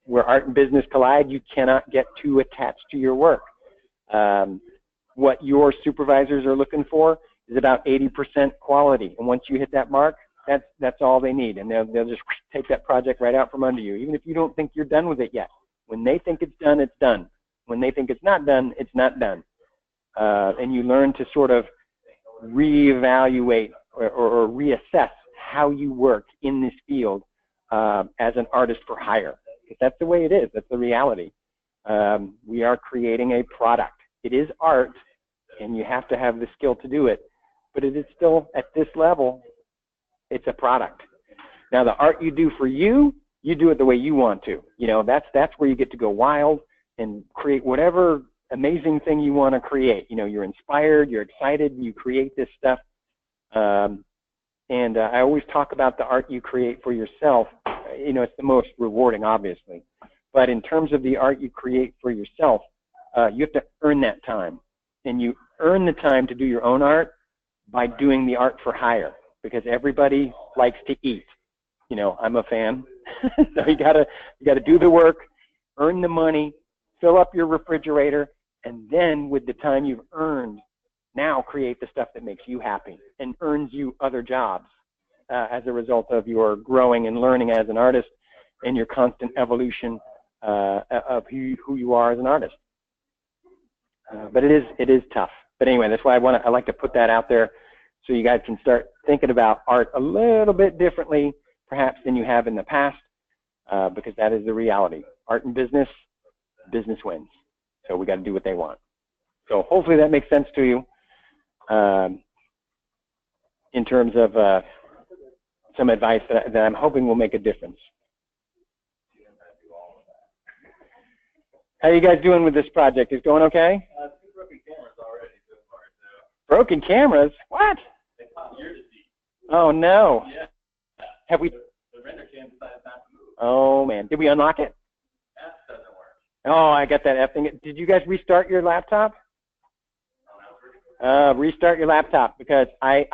where art and business collide, you cannot get too attached to your work. What your supervisors are looking for is about 80% quality, and once you hit that mark, that's all they need, and they'll just take that project right out from under you, even if you don't think you're done with it yet. When they think it's done, it's done. When they think it's not done, it's not done. And you learn to sort of reevaluate or reassess how you work in this field as an artist for hire. Because that's the way it is. That's the reality. We are creating a product. It is art, and you have to have the skill to do it. But it is still, at this level, it's a product. Now, the art you do for you do it the way you want to. That's where you get to go wild and create whatever amazing thing you want to create. You're inspired, you're excited, you create this stuff And I always talk about the art you create for yourself. You know, it's the most rewarding, obviously. But in terms of the art you create for yourself, you have to earn that time. And you earn the time to do your own art by doing the art for hire, because everybody likes to eat. You know, I'm a fan. So you gotta do the work, earn the money, fill up your refrigerator, and then with the time you've earned, now create the stuff that makes you happy and earns you other jobs as a result of your growing and learning as an artist and your constant evolution of who you are as an artist. But it is tough. But anyway, that's why I like to put that out there so you guys can start thinking about art a little bit differently, perhaps, than you have in the past, because that is the reality. Art and business wins. So we got to do what they want. So hopefully that makes sense to you in terms of some advice that I'm hoping will make a difference. How are you guys doing with this project? Is it going okay? Two broken cameras already so far. So. Broken cameras? What? They caught year to see. Oh no. Yeah. Have we? The render cam decided not to move. Oh man. Did we unlock it? F doesn't work. Oh, I got that F thing. Did you guys restart your laptop? Restart your laptop, because I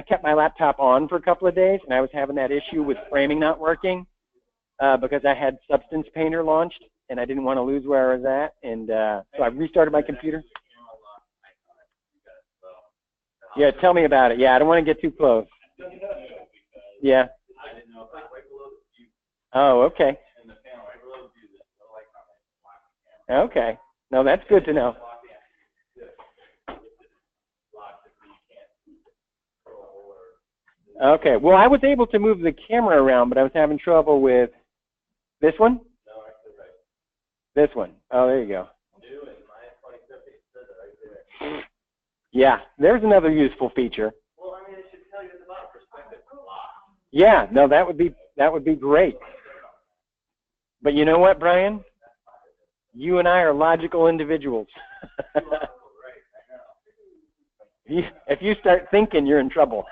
kept my laptop on for a couple of days and I was having that issue with framing not working because I had Substance Painter launched and I didn't want to lose where I was at, and so I restarted my computer. Yeah, tell me about it. Yeah, I don't want to get too close. Yeah. Oh, okay. Okay. No, that's good to know. Okay. Well, I was able to move the camera around, but I was having trouble with this one. This one. Oh, there you go. Yeah, there's another useful feature. Well, I mean, it should tell you the bottom perspective a lot. Yeah, no, that would be great. But you know what, Brian? You and I are logical individuals. If you start thinking, you're in trouble.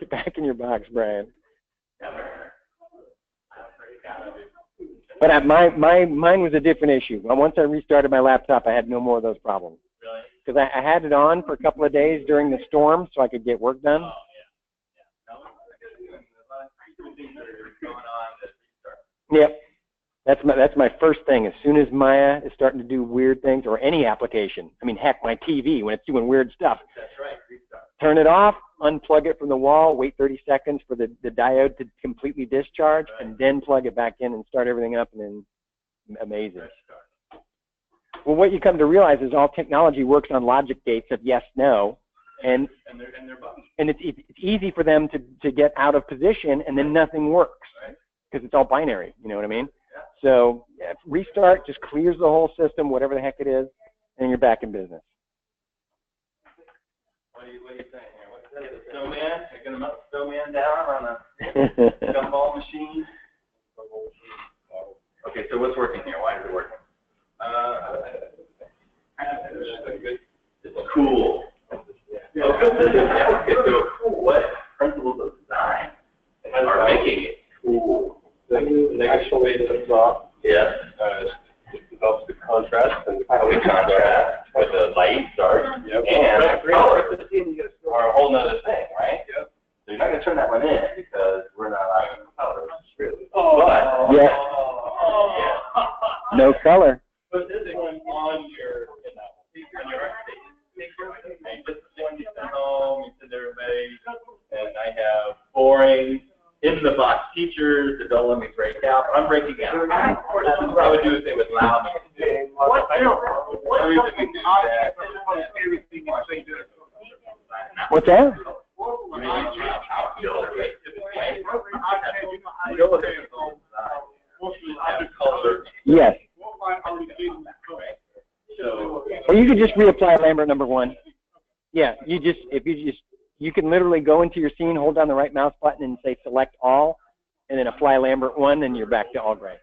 Get back in your box, Brian. But mine was a different issue. Once I restarted my laptop, I had no more of those problems. Really? Because I had it on for a couple of days during the storm so I could get work done. Oh, yeah. Yep. That's my first thing. As soon as Maya is starting to do weird things, or any application, I mean, heck, my TV, when it's doing weird stuff. That's right. Restart. Turn it off, unplug it from the wall, wait 30 seconds for the diode to completely discharge, right, and then plug it back in and start everything up, and then amazing. Well, what you come to realize is all technology works on logic gates of yes, no, and it's easy for them to get out of position, and then nothing works, because it's all binary, you know what I mean? Yeah. So restart just clears the whole system, whatever the heck it is, and you're back in business. What are you saying here? What's that? The snowman? You're going to melt the snowman down on a gumball machine? Okay, so what's working here? Why is it working? It's cool. What principles of design are making it cool? The negative way to draw. Yes. It helps the contrast and the contrast with the light, dark, yep, and color are a whole nother thing, right? Yep. So you're not going to turn that one in because we're not allowed colors, really. Oh. But yeah. No color. But this one on your this is one you send home, you send everybody, and I have boring in the box teachers that don't let me break out. I'm breaking out. This is what I would do if they would allow me to do. What's that? Yes. Or you could just reapply Lambert number 1. Yeah, you can literally go into your scene, hold down the right mouse button, and say select all, and then apply Lambert 1, and you're back to all gray.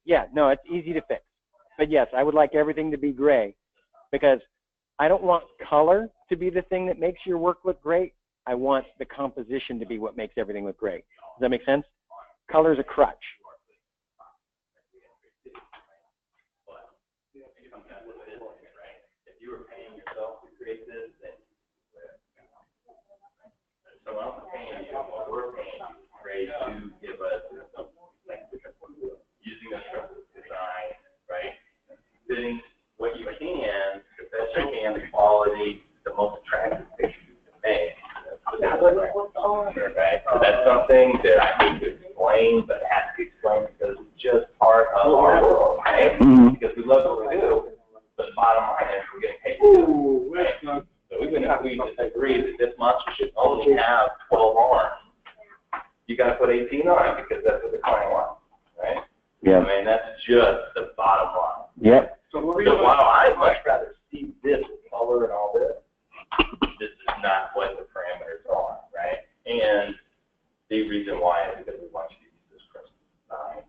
Yeah, no, it's easy to fix. But yes, I would like everything to be gray, because I don't want color to be the thing that makes your work look great. I want the composition to be what makes everything look great. Does that make sense? Color is a crutch. If you were paying yourself to create this, then so I'm paying you, what we're paying you, right, to give us using a structured design, right? Fitting what you can, the best you can, the quality, the most attractive picture you can make. Right? So that's something that I need to explain, but it has to be explained because it's just part of our world, right? Because we love what we do, but the bottom line is we're getting paid to do it. Right? So even if we disagree that this monster should only have 12 arms, you got to put 18 on it because that's what the client wants, right? Yeah. I mean, that's just the bottom line. Yep. So while I'd much rather see this color and all this, this is not what the parameters are, right? And the reason why is because we want you to use this crutch design,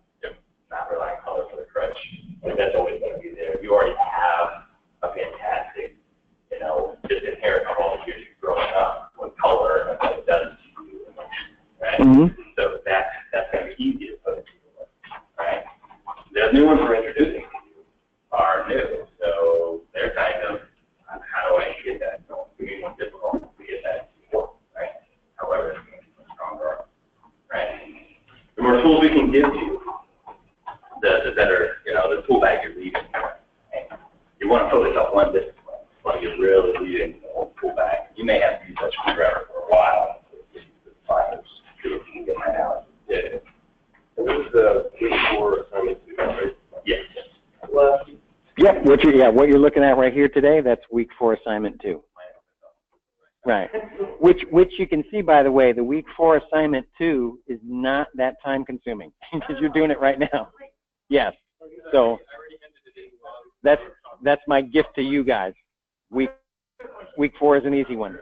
not rely on color for the crutch. Like that's always going to be there. You already have a fantastic, you know, just inherent quality years growing up with color and what it does to you, right? So that's going to be easy to put into it, right? The new ones we're introducing are new, so they're kind of, how do I get that going? It's going to be difficult to get that support, right? However, it's going to be stronger, right? The more tools we can give you, the better, you know, the tool bag you're leading. Right? You want to focus on one discipline. You want to get really leading the whole tool bag. You may have to use that screwdriver for a while. Get my analogy. Yeah. And this is the week 4 assignment 2, right? Yes. Yep. What you're looking at right here today, that's week 4 assignment 2. Right. Which you can see, by the way, the week 4 assignment 2 is not that time consuming because you're doing it right now. Yes. So that's my gift to you guys. Week 4 is an easy one.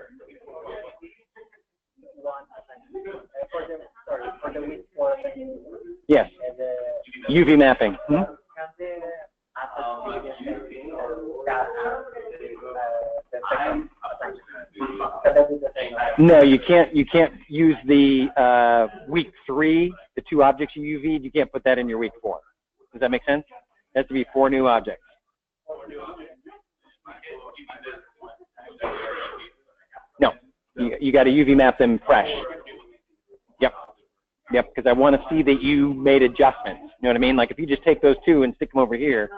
Yes. UV mapping. No, you can't use the week 3, the 2 objects you UV'd, you can't put that in your week 4. Does that make sense? It has to be 4 new objects. No, you got to UV map them fresh. Yep, because I want to see that you made adjustments. You know what I mean? Like if you just take those 2 and stick them over here.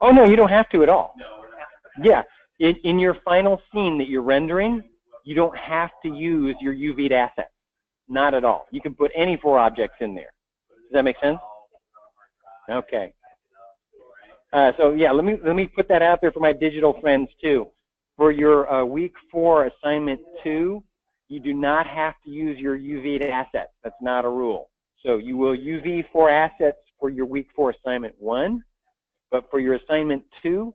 Oh, no, you don't have to at all. Yeah, in your final scene that you're rendering, you don't have to use your UV'd assets. Not at all. You can put any 4 objects in there. Does that make sense? Okay. So yeah, let me put that out there for my digital friends too. For your week 4 assignment 2, you do not have to use your UV'd assets. That's not a rule. So you will UV 4 assets for your week 4 assignment 1, but for your assignment 2,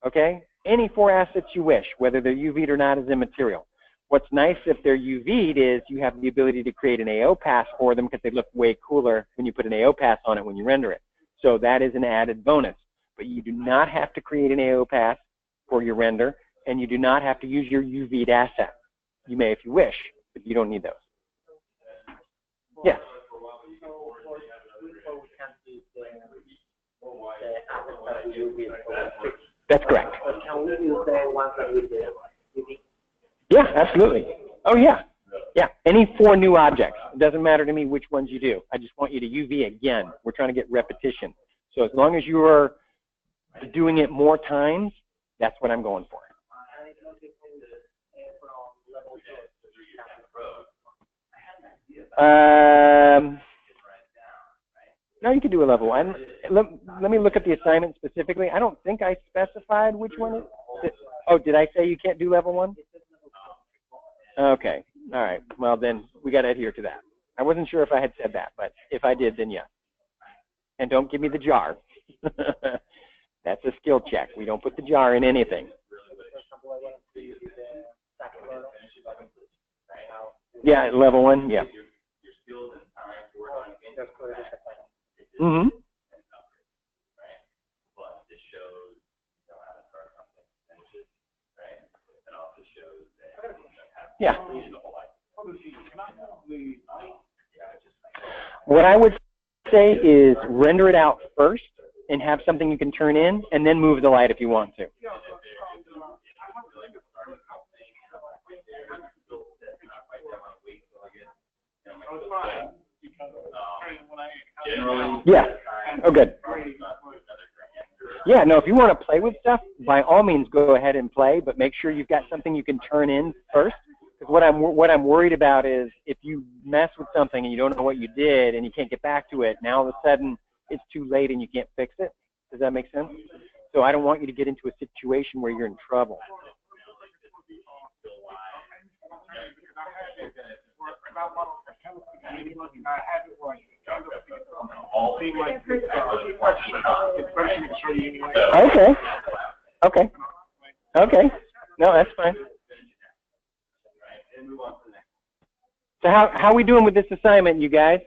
okay, any 4 assets you wish, whether they're UV'd or not, is immaterial. What's nice if they're UV'd is you have the ability to create an AO pass for them because they look way cooler when you put an AO pass on it when you render it. So that is an added bonus. But you do not have to create an AO pass for your render, and you do not have to use your UV'd assets. You may if you wish, but you don't need those. Yes. That's correct. Yeah, absolutely. Oh, yeah. Yeah, any 4 new objects. It doesn't matter to me which ones you do. I just want you to UV again. We're trying to get repetition. So as long as you are doing it more times, that's what I'm going for. No, you could do a level 1. Let me look at the assignment specifically. I don't think I specified which one it is. Oh, did I say you can't do level 1? Okay. All right. Well, then we got to adhere to that. I wasn't sure if I had said that, but if I did, then yes. And don't give me the jar. That's a skill check. We don't put the jar in anything. Yeah, level 1, yeah. Mm-hmm. Right? But this shows how to start something, finishes, right? It also shows that Yeah. the whole life. What I would say is render it out first and have something you can turn in, and then move the light if you want to. Yeah. Oh, good. Yeah, no, if you want to play with stuff, by all means go ahead and play, but make sure you've got something you can turn in first. Because what I'm worried about is if you mess with something and you don't know what you did and you can't get back to it, now all of a sudden it's too late and you can't fix it. Does that make sense? So I don't want you to get into a situation where you're in trouble. Okay. Okay. Okay. No, that's fine. So how are we doing with this assignment, you guys?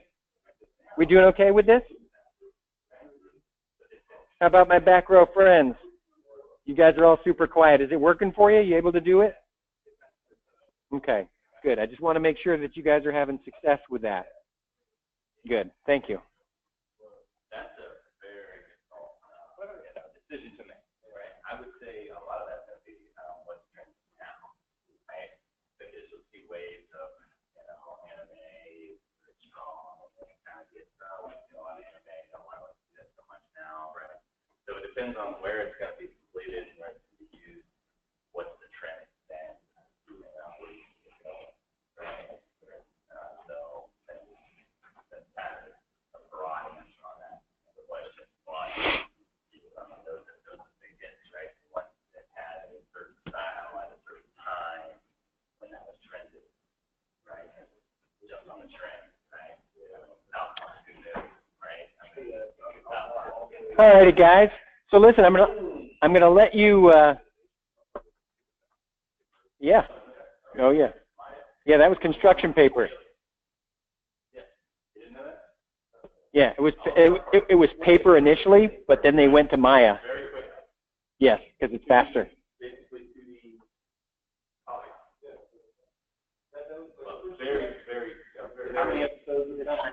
We doing okay with this? How about my back row friends? You guys are all super quiet. Is it working for you? You able to do it? Okay, good. I just want to make sure that you guys are having success with that. Good. Thank you. That's a very good decision to make, right? I would say a lot of that's going to be what's trending now, right? Because you'll see waves of, anime, strong, kind of get on anime, don't want to see that so much now, right? So it depends on where it's going to be completed and where it's going to be used. What's the trend then? Where you can go, right? So that's kind of a broad answer on that question. But those are big hits, right? What that had a certain style at a certain time when that was trended, right? Just on the trend, right? Right? All righty, guys. So listen, I'm gonna let you. Yeah. Oh yeah. Yeah, that was construction paper. Yeah, it was paper initially, but then they went to Maya. Yes, because it's faster.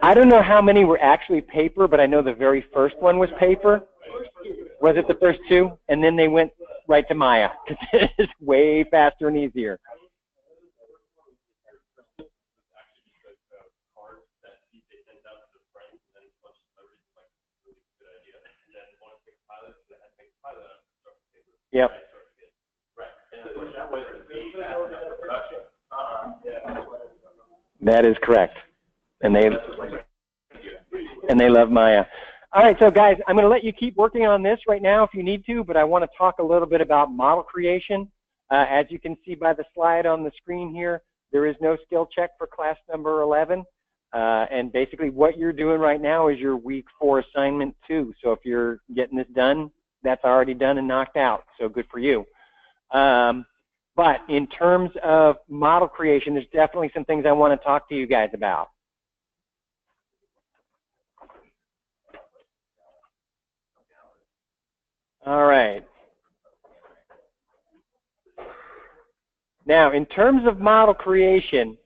I don't know how many were actually paper, but I know the very first one was paper. Was it the first two? And then they went right to Maya because it's way faster and easier. Yep. That is correct. And they love Maya. All right, so guys, I'm going to let you keep working on this right now if you need to, but I want to talk a little bit about model creation. As you can see by the slide on the screen here, there is no skill check for class number 11. And basically what you're doing right now is your week 4 assignment 2. So if you're getting this done, that's already done and knocked out. So good for you. But in terms of model creation, there's definitely some things I want to talk to you guys about. All right. Now, in terms of model creation,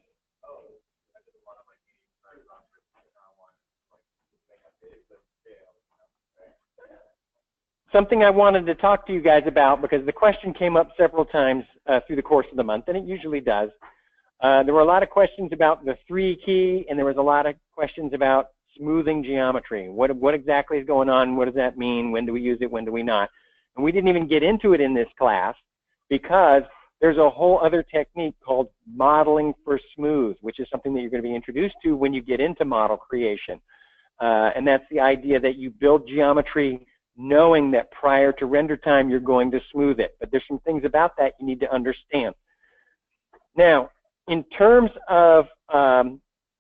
something I wanted to talk to you guys about, because the question came up several times through the course of the month, and it usually does. There were a lot of questions about the 3 key, and there was a lot of questions about smoothing geometry. What exactly is going on? What does that mean? When do we use it? When do we not? And we didn't even get into it in this class because there's a whole other technique called modeling for smooth, which is something that you're going to be introduced to when you get into model creation. And that's the idea that you build geometry knowing that prior to render time you're going to smooth it. But there's some things about that you need to understand. Now, in terms of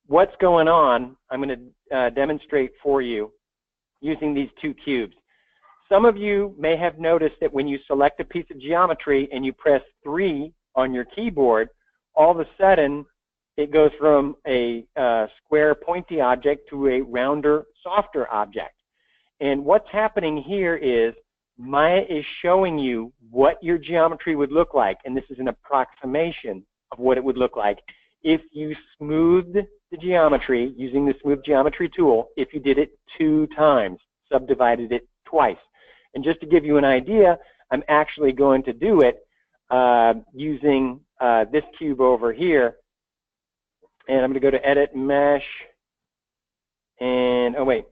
what's going on, I'm going to demonstrate for you using these 2 cubes. Some of you may have noticed that when you select a piece of geometry and you press 3 on your keyboard, all of a sudden it goes from a square pointy object to a rounder, softer object. And what's happening here is Maya is showing you what your geometry would look like, and this is an approximation of what it would look like if you smoothed the geometry using the Smooth Geometry tool, if you did it 2 times, subdivided it twice. And just to give you an idea, I'm actually going to do it using this cube over here. And I'm going to go to Edit, Mesh, and, oh wait,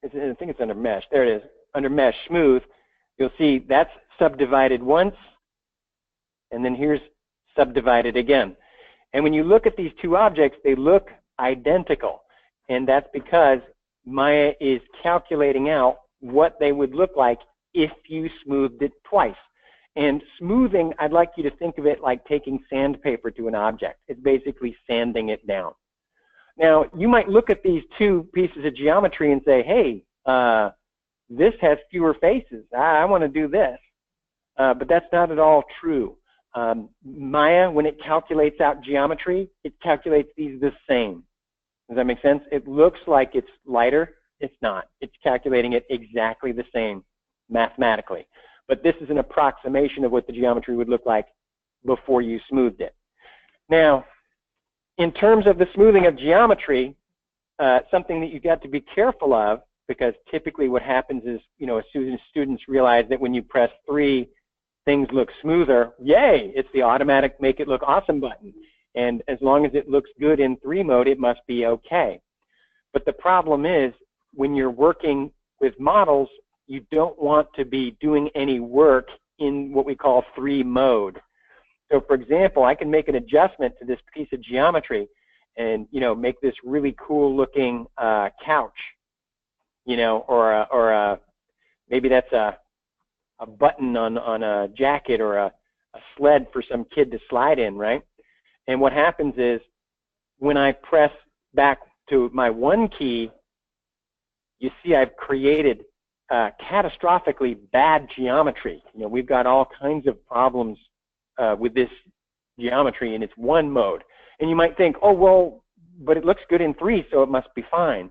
I think it's under Mesh. There it is, under Mesh, Smooth. You'll see that's subdivided once, and then here's subdivided again. And when you look at these 2 objects, they look identical. And that's because Maya is calculating out what they would look like if you smoothed it twice. And smoothing, I'd like you to think of it like taking sandpaper to an object. It's basically sanding it down. Now, you might look at these 2 pieces of geometry and say, hey, this has fewer faces. I want to do this. But that's not at all true. Maya, when it calculates out geometry, it calculates these the same. Does that make sense? It looks like it's lighter. It's not. It's calculating it exactly the same mathematically. But this is an approximation of what the geometry would look like before you smoothed it. Now, in terms of the smoothing of geometry, something that you've got to be careful of, because typically what happens is, you know, as soon as students realize that when you press 3, things look smoother, yay, it's the automatic make it look awesome button. And as long as it looks good in 3 mode, it must be okay. But the problem is, when you're working with models, you don't want to be doing any work in what we call 3 mode. So for example, I can make an adjustment to this piece of geometry and, you know, make this really cool looking couch, you know, or maybe that's a button on a jacket, or a sled for some kid to slide in, right? And what happens is, when I press back to my 1 key, you see I've created catastrophically bad geometry. You know, we've got all kinds of problems with this geometry in its 1 mode. And you might think, oh, well, but it looks good in 3, so it must be fine.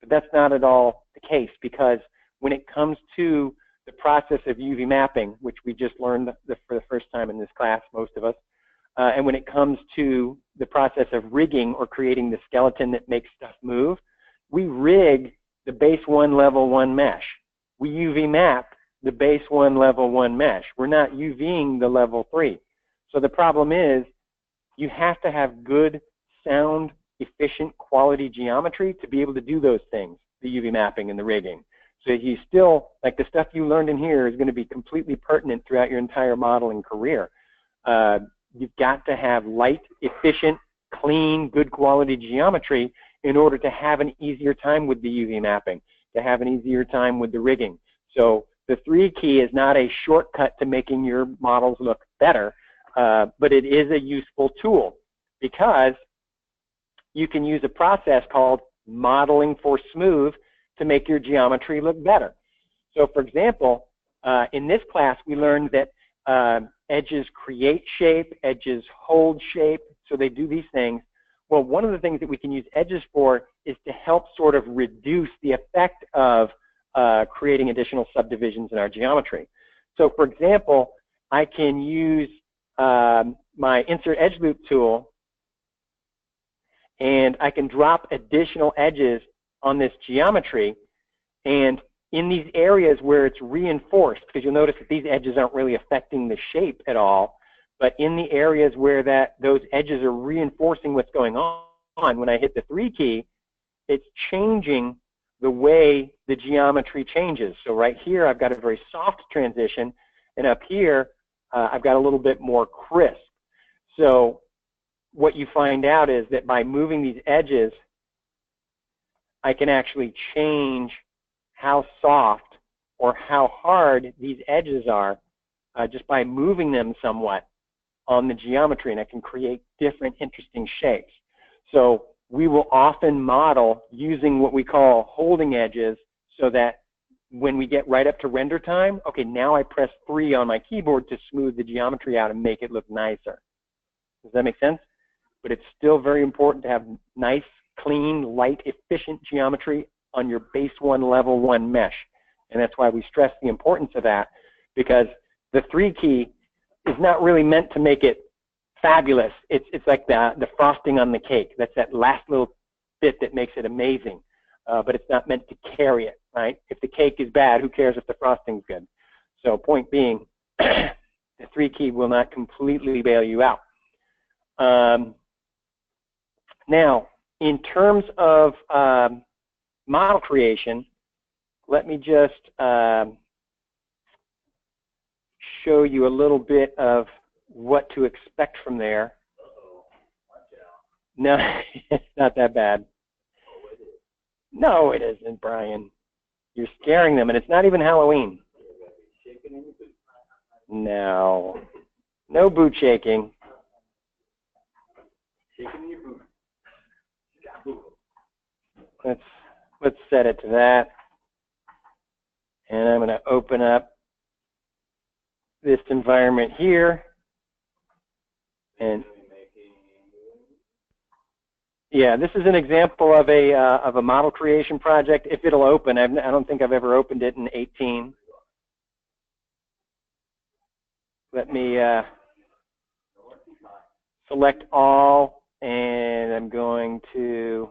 But that's not at all the case, because when it comes to the process of UV mapping, which we just learned for the first time in this class, most of us, and when it comes to the process of rigging, or creating the skeleton that makes stuff move, we rig the base 1 level 1 mesh. We UV map the base 1 level 1 mesh. We're not UVing the level 3. So the problem is, you have to have good, sound, efficient, quality geometry to be able to do those things, the UV mapping and the rigging. So you still, like, the stuff you learned in here is going to be completely pertinent throughout your entire modeling career. You've got to have light, efficient, clean, good quality geometry in order to have an easier time with the UV mapping, to have an easier time with the rigging. So the 3 key is not a shortcut to making your models look better, but it is a useful tool, because you can use a process called modeling for smooth to make your geometry look better. So for example, in this class we learned that edges create shape, edges hold shape, so they do these things. Well, one of the things that we can use edges for is to help sort of reduce the effect of creating additional subdivisions in our geometry. So for example, I can use my Insert Edge Loop tool, and I can drop additional edges on this geometry, and in these areas where it's reinforced, because you'll notice that these edges aren't really affecting the shape at all, but in the areas where those edges are reinforcing what's going on, when I hit the 3 key, it's changing the way the geometry changes. So right here I've got a very soft transition, and up here I've got a little bit more crisp. So what you find out is that by moving these edges, I can actually change how soft or how hard these edges are just by moving them somewhat on the geometry, and I can create different interesting shapes. So we will often model using what we call holding edges, so that when we get right up to render time, okay, now I press 3 on my keyboard to smooth the geometry out and make it look nicer. Does that make sense? But it's still very important to have nice, clean, light, efficient geometry on your base 1 level 1 mesh. And that's why we stress the importance of that, because the 3 key is not really meant to make it fabulous. It's like the frosting on the cake. That's that last little bit that makes it amazing. But it's not meant to carry it, right? If the cake is bad, who cares if the frosting's good? So point being, the 3 key will not completely bail you out. Now, in terms of model creation, let me just show you a little bit of what to expect from there. No, it's not that bad. No, it isn't, Brian. You're scaring them, and it's not even Halloween. No. No boot shaking. Let's set it to that. And I'm going to open up this environment here. And yeah, this is an example of a model creation project. If it'll open, I don't think I've ever opened it in 18. Let me select all, and I'm going to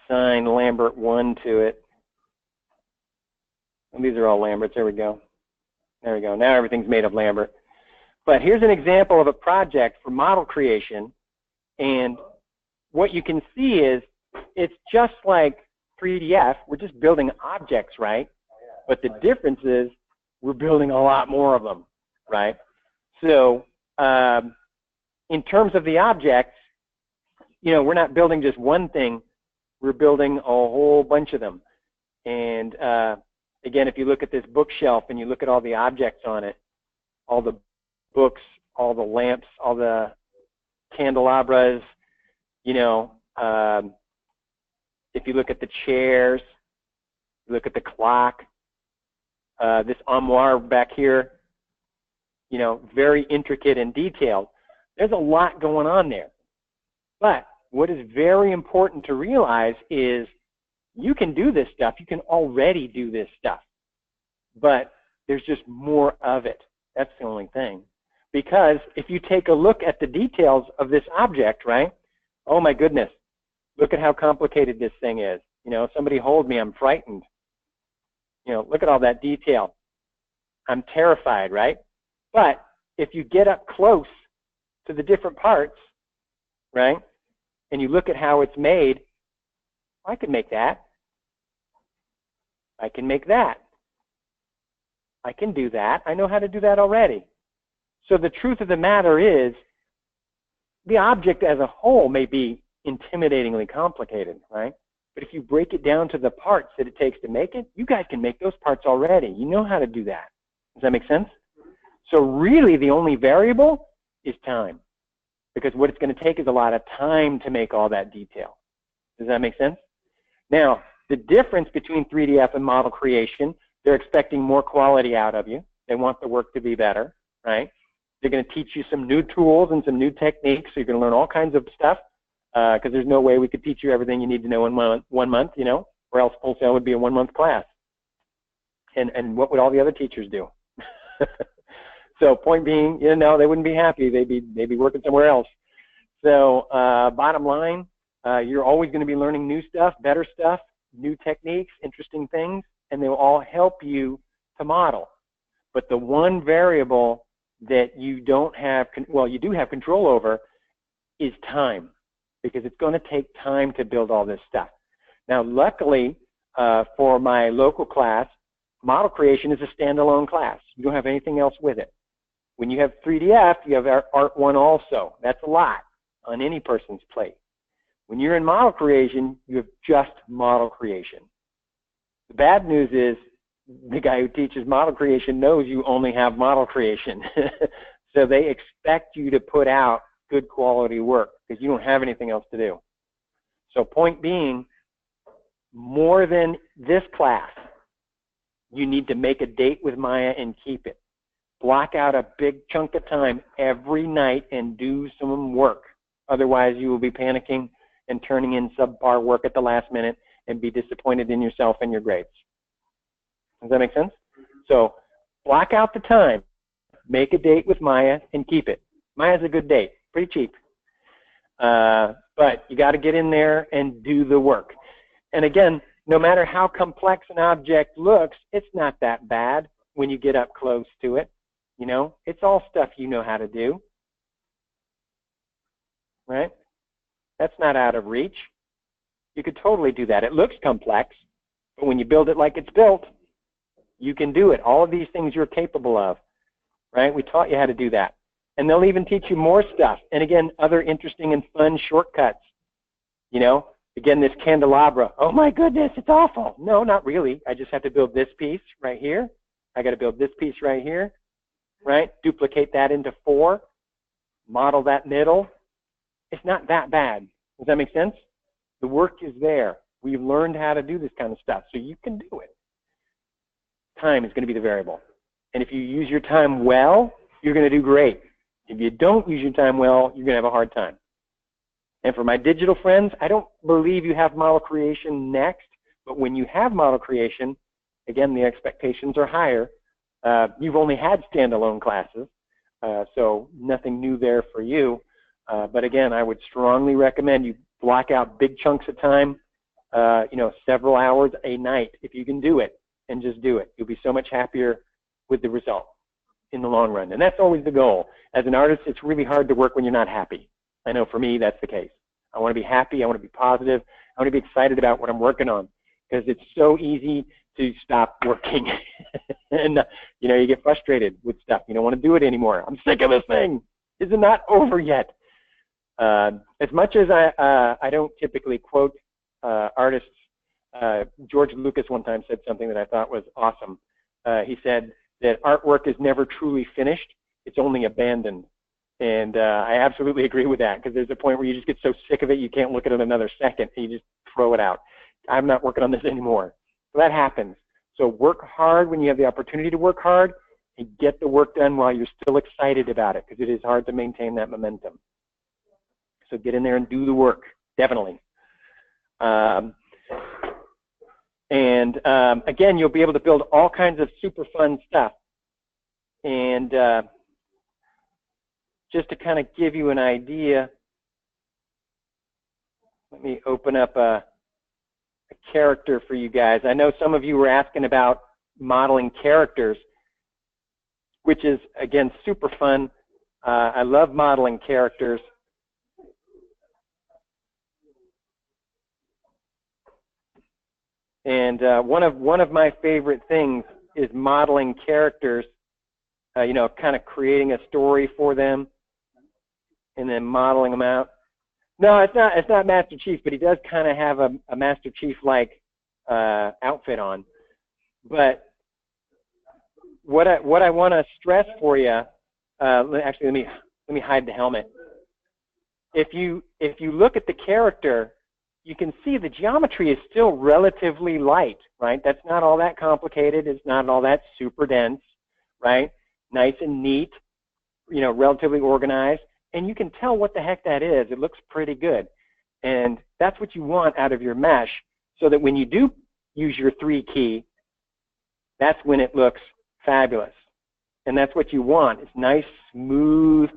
assign Lambert 1 to it. And these are all Lamberts. There we go. There we go. Now everything's made of Lambert. But here's an example of a project for model creation, and what you can see is it's just like 3DF. We're just building objects, right? But the difference is we're building a lot more of them, right? So in terms of the objects, you know, we're not building just one thing. We're building a whole bunch of them. And again, if you look at this bookshelf and you look at all the objects on it, all the books, all the lamps, all the candelabras, you know, if you look at the chairs, look at the clock, this armoire back here, you know, very intricate and detailed. There's a lot going on there. But what is very important to realize is you can do this stuff. You can already do this stuff. But there's just more of it. That's the only thing. Because if you take a look at the details of this object, right? Oh my goodness, look at how complicated this thing is. You know, somebody hold me, I'm frightened. You know, look at all that detail. I'm terrified, right? But if you get up close to the different parts, right, and you look at how it's made, I can make that. I can make that. I can do that. I know how to do that already. So the truth of the matter is, the object as a whole may be intimidatingly complicated, right? But if you break it down to the parts that it takes to make it, you guys can make those parts already. You know how to do that. Does that make sense? So really the only variable is time, because what it's going to take is a lot of time to make all that detail. Does that make sense? Now, the difference between 3DF and model creation, they're expecting more quality out of you. They want the work to be better, right? They're going to teach you some new tools and some new techniques, so you're going to learn all kinds of stuff, because there's no way we could teach you everything you need to know in one month, you know, or else Full Sail would be a 1-month class. And what would all the other teachers do? So point being, you know, they wouldn't be happy. They'd be working somewhere else. So bottom line, you're always going to be learning new stuff, better stuff, new techniques, interesting things, and they will all help you to model. But the one variable that you don't have, well, you do have control over, is time, because it's going to take time to build all this stuff. Now, luckily for my local class, model creation is a standalone class. You don't have anything else with it. When you have 3DF, you have Art 1 also. That's a lot on any person's plate. When you're in model creation, you have just model creation. The bad news is the guy who teaches model creation knows you only have model creation. So they expect you to put out good quality work because you don't have anything else to do. So point being, more than this class, you need to make a date with Maya and keep it. Block out a big chunk of time every night and do some work. Otherwise, you will be panicking and turning in subpar work at the last minute and be disappointed in yourself and your grades. Does that make sense? So block out the time, make a date with Maya, and keep it. Maya's a good date, pretty cheap. But you got to get in there and do the work. And again, no matter how complex an object looks, it's not that bad when you get up close to it. You know, it's all stuff you know how to do. Right? That's not out of reach. You could totally do that. It looks complex, but when you build it like it's built, you can do it. All of these things you're capable of. Right? We taught you how to do that. And they'll even teach you more stuff. And again, other interesting and fun shortcuts. You know, again, this candelabra. Oh my goodness, it's awful. No, not really. I just have to build this piece right here. I got to build this piece right here. Right? Duplicate that into 4. Model that middle. It's not that bad. Does that make sense? The work is there. We've learned how to do this kind of stuff, so you can do it. Time is going to be the variable. And if you use your time well, you're going to do great. If you don't use your time well, you're going to have a hard time. And for my digital friends, I don't believe you have model creation next, but when you have model creation, again, the expectations are higher. You've only had standalone classes, so nothing new there for you. But again, I would strongly recommend you block out big chunks of time, you know, several hours a night if you can do it, and just do it. You'll be so much happier with the result in the long run. And that's always the goal. As an artist, it's really hard to work when you're not happy. I know for me, that's the case. I want to be happy. I want to be positive. I want to be excited about what I'm working on, because it's so easy to stop working. And, you know, you get frustrated with stuff. You don't want to do it anymore. I'm sick of this thing. Is it not over yet? As much as I don't typically quote artists, George Lucas one time said something that I thought was awesome. He said that artwork is never truly finished. It's only abandoned. And I absolutely agree with that, because there's a point where you just get so sick of it you can't look at it another second and you just throw it out. I'm not working on this anymore. So that happens. So work hard when you have the opportunity to work hard, and get the work done while you're still excited about it, because it is hard to maintain that momentum. So get in there and do the work, definitely. Again, you'll be able to build all kinds of super fun stuff. And just to kind of give you an idea, let me open up a character for you guys. I know some of you were asking about modeling characters, which is, again, super fun. I love modeling characters. And one of my favorite things is modeling characters, you know, kind of creating a story for them and then modeling them out. No, it's not Master Chief, but he does kind of have a Master Chief-like outfit on. But what I want to stress for you, actually, let me hide the helmet. If you look at the character, you can see the geometry is still relatively light, right? That's not all that complicated. It's not all that super dense, right? Nice and neat, you know, relatively organized. And you can tell what the heck that is. It looks pretty good. And that's what you want out of your mesh, so that when you do use your 3 key, that's when it looks fabulous. And that's what you want. It's nice, smooth.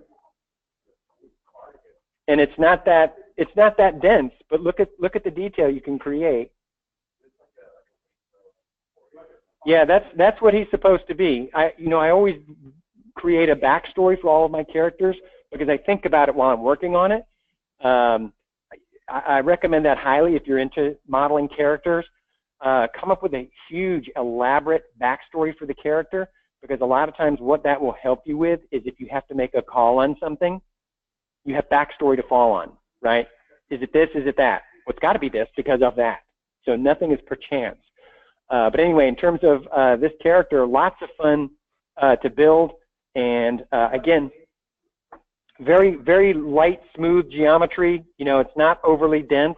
And it's not that dense, but look at the detail you can create. Yeah, that's what he's supposed to be. I always create a backstory for all of my characters, because I think about it while I'm working on it. I recommend that highly if you're into modeling characters. Come up with a huge, elaborate backstory for the character, because a lot of times what that will help you with is if you have to make a call on something, you have backstory to fall on, right? Is it this? Is it that? Well, it's got to be this because of that. So nothing is per chance. But anyway, in terms of this character, lots of fun to build. And again, very, very light, smooth geometry. You know, it's not overly dense,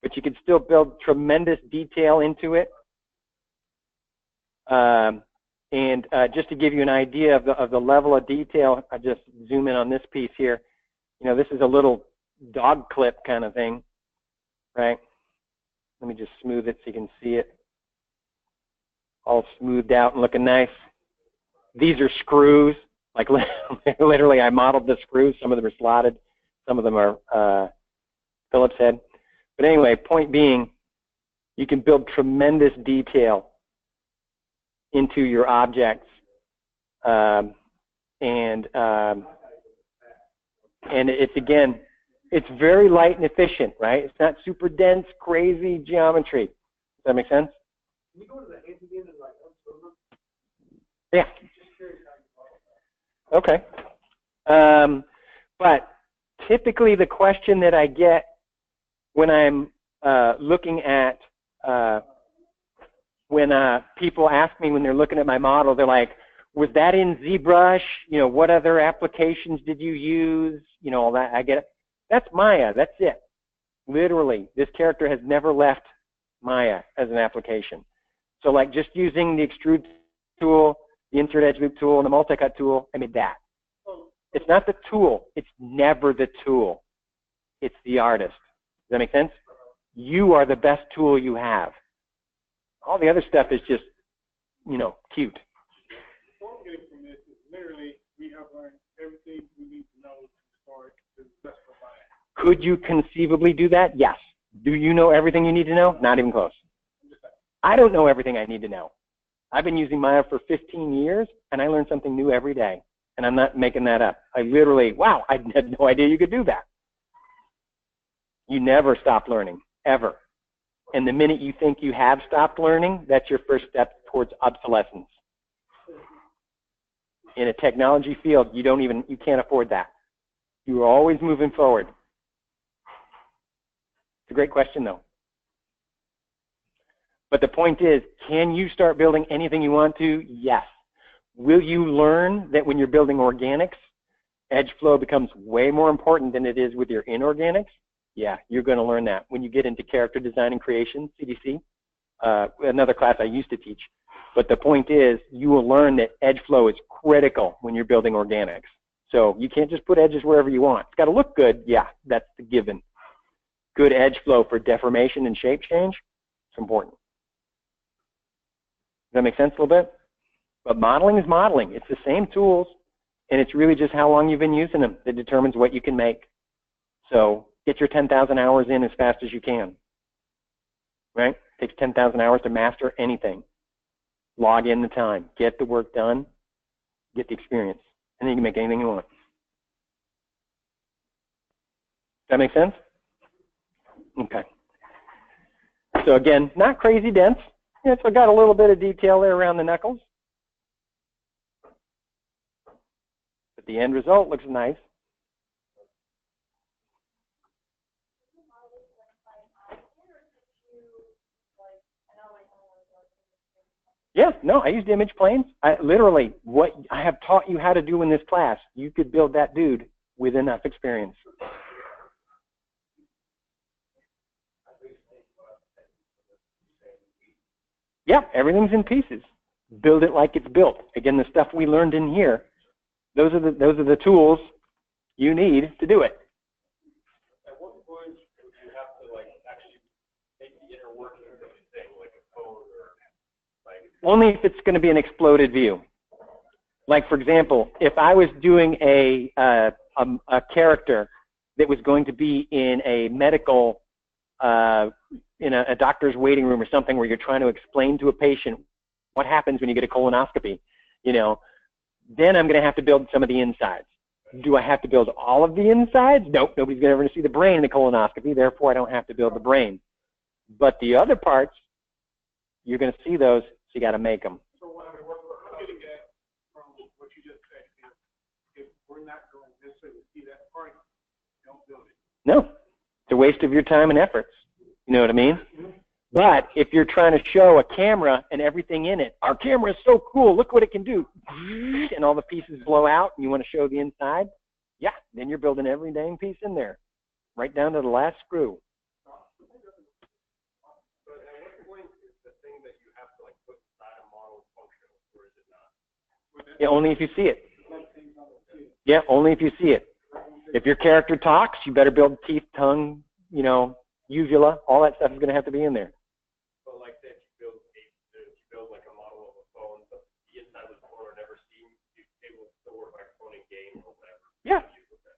but you can still build tremendous detail into it. And just to give you an idea of the level of detail, I just zoom in on this piece here. You know, this is a little dog clip kind of thing, right? Let me just smooth it so you can see it. All smoothed out and looking nice. These are screws. Like literally, I modeled the screws. Some of them are slotted. Some of them are Phillips head. But anyway, point being, you can build tremendous detail into your objects, and it's, again, it's very light and efficient, right? It's not super dense, crazy geometry. Does that make sense? Can you go to the hands again and like yeah. Okay. But typically the question that I get when I'm looking at when people ask me when they're looking at my model, they're like, was that in ZBrush? You know, what other applications did you use? You know, all that. I get it. That's Maya. That's it. Literally, this character has never left Maya as an application. So like just using the extrude tool, the insert edge loop tool, and the multi-cut tool, I made that. It's not the tool. It's never the tool. It's the artist. Does that make sense? You are the best tool you have. All the other stuff is just, you know, cute. What I'm getting from this is literally we have learned everything we need to know to start to best for Maya. Could you conceivably do that? Yes. Do you know everything you need to know? Not even close. I don't know everything I need to know. I've been using Maya for 15 years, and I learn something new every day. And I'm not making that up. I literally, wow, I had no idea you could do that. You never stop learning, ever. And the minute you think you have stopped learning, that's your first step towards obsolescence. In a technology field, you can't afford that. You are always moving forward. It's a great question, though. But the point is, can you start building anything you want to? Yes. Will you learn that when you're building organics, edge flow becomes way more important than it is with your inorganics? Yeah, you're going to learn that when you get into character design and creation, CDC, another class I used to teach. But the point is, you will learn that edge flow is critical when you're building organics. So you can't just put edges wherever you want. It's got to look good. Yeah, that's the given. Good edge flow for deformation and shape change, it's important. Does that make sense a little bit? But modeling is modeling. It's the same tools, and it's really just how long you've been using them that determines what you can make. So get your 10,000 hours in as fast as you can, right? It takes 10,000 hours to master anything. Log in the time. Get the work done. Get the experience. And then you can make anything you want. Does that make sense? Okay. So again, not crazy dense. Yeah, so I got a little bit of detail there around the knuckles. But the end result looks nice. Yeah, no, I used image planes. Literally, what I have taught you how to do in this class, you could build that dude with enough experience. Yeah, everything's in pieces. Build it like it's built. Again, the stuff we learned in here, those are the tools you need to do it. At what point would you have to like actually make the inner workings of the thing, like a code or like? Only if it's going to be an exploded view. Like for example, if I was doing a character that was going to be in a medical, in a doctor's waiting room or something where you're trying to explain to a patient what happens when you get a colonoscopy, you know, then I'm going to have to build some of the insides. Do I have to build all of the insides? Nope, nobody's ever going to see the brain in the colonoscopy, therefore I don't have to build the brain. But the other parts, you're going to see those, so you got to make them. So what I'm getting at from what you just said is, if we're not going to necessarily see that part, don't build it. No, it's a waste of your time and efforts. You know what I mean? But if you're trying to show a camera and everything in it, our camera is so cool, look what it can do, and all the pieces blow out, and you want to show the inside, yeah, then you're building every dang piece in there, right down to the last screw. But at what point is the thing that you have to like put inside a model functional, or is it not? Yeah, only if you see it. Yeah, only if you see it. If your character talks, you better build teeth, tongue, you know, uvula, all that stuff is going to have to be in there. But like that, if you build like a model of a phone, but the inside of the phone are never seen, you're able to still work like a phone in game or whatever. Yeah.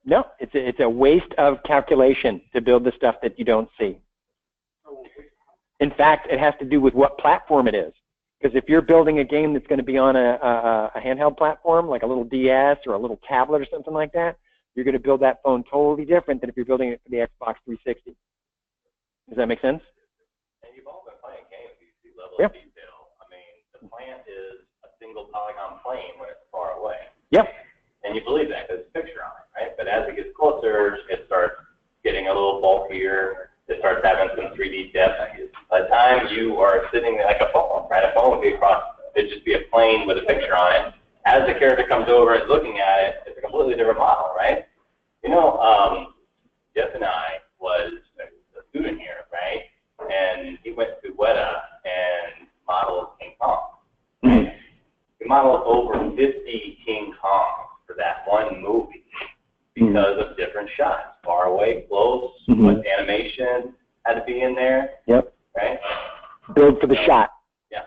No, it's a waste of calculation to build the stuff that you don't see. In fact, it has to do with what platform it is. Because if you're building a game that's going to be on a handheld platform, like a little DS or a little tablet or something like that, you're going to build that phone totally different than if you're building it for the Xbox 360. Does that make sense? And you've all been playing games, you see level Yep. of detail. I mean, the plant is a single polygon plane when it's far away. Yep. And you believe that because it's a picture on it, right? But as it gets closer, it starts getting a little bulkier. It starts having some 3D depth. By the time you are sitting like a phone, right? A phone would be across, it'd just be a plane with a picture on it. As the character comes over and is looking at it, it's a completely different model, right? You know, Jeff and I was a student here, right? And he went to Weta and modeled King Kong. Right? He modeled over 50 King Kongs for that one movie because of different shots, far away, close, what animation had to be in there. Yep. Right? Build for the shot. Yeah.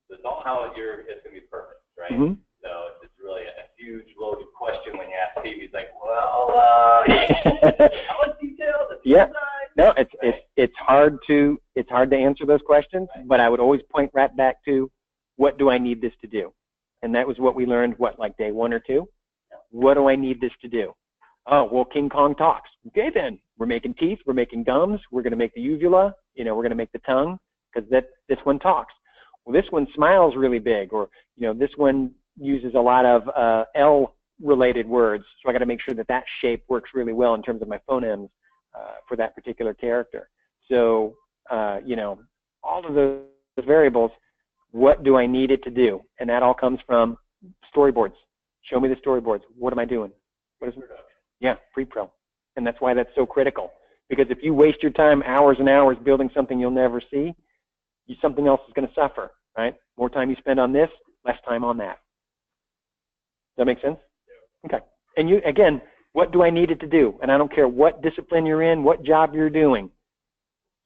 So don't how it's going to be perfect, right? So it's really a huge loaded question when you ask Steve. He's like, well, how much detail? Yeah. No, it's hard to answer those questions, but I would always point right back to what do I need this to do? And that was what we learned, like day 1 or 2? What do I need this to do? Oh, well, King Kong talks. Okay, then. We're making teeth. We're making gums. We're going to make the uvula. You know, we're going to make the tongue because this one talks. Well, this one smiles really big, or, you know, this one uses a lot of L-related words. So I got to make sure that shape works really well in terms of my phonemes for that particular character. So, you know, all of those variables, what do I need it to do? And that all comes from storyboards. Show me the storyboards. What am I doing? What is it? Yeah, pre-pro. And that's why that's so critical. Because if you waste your time hours and hours building something you'll never see, something else is going to suffer, right? More time you spend on this, less time on that. Does that make sense? Okay. And you, again, what do I need it to do? And I don't care what discipline you're in, what job you're doing.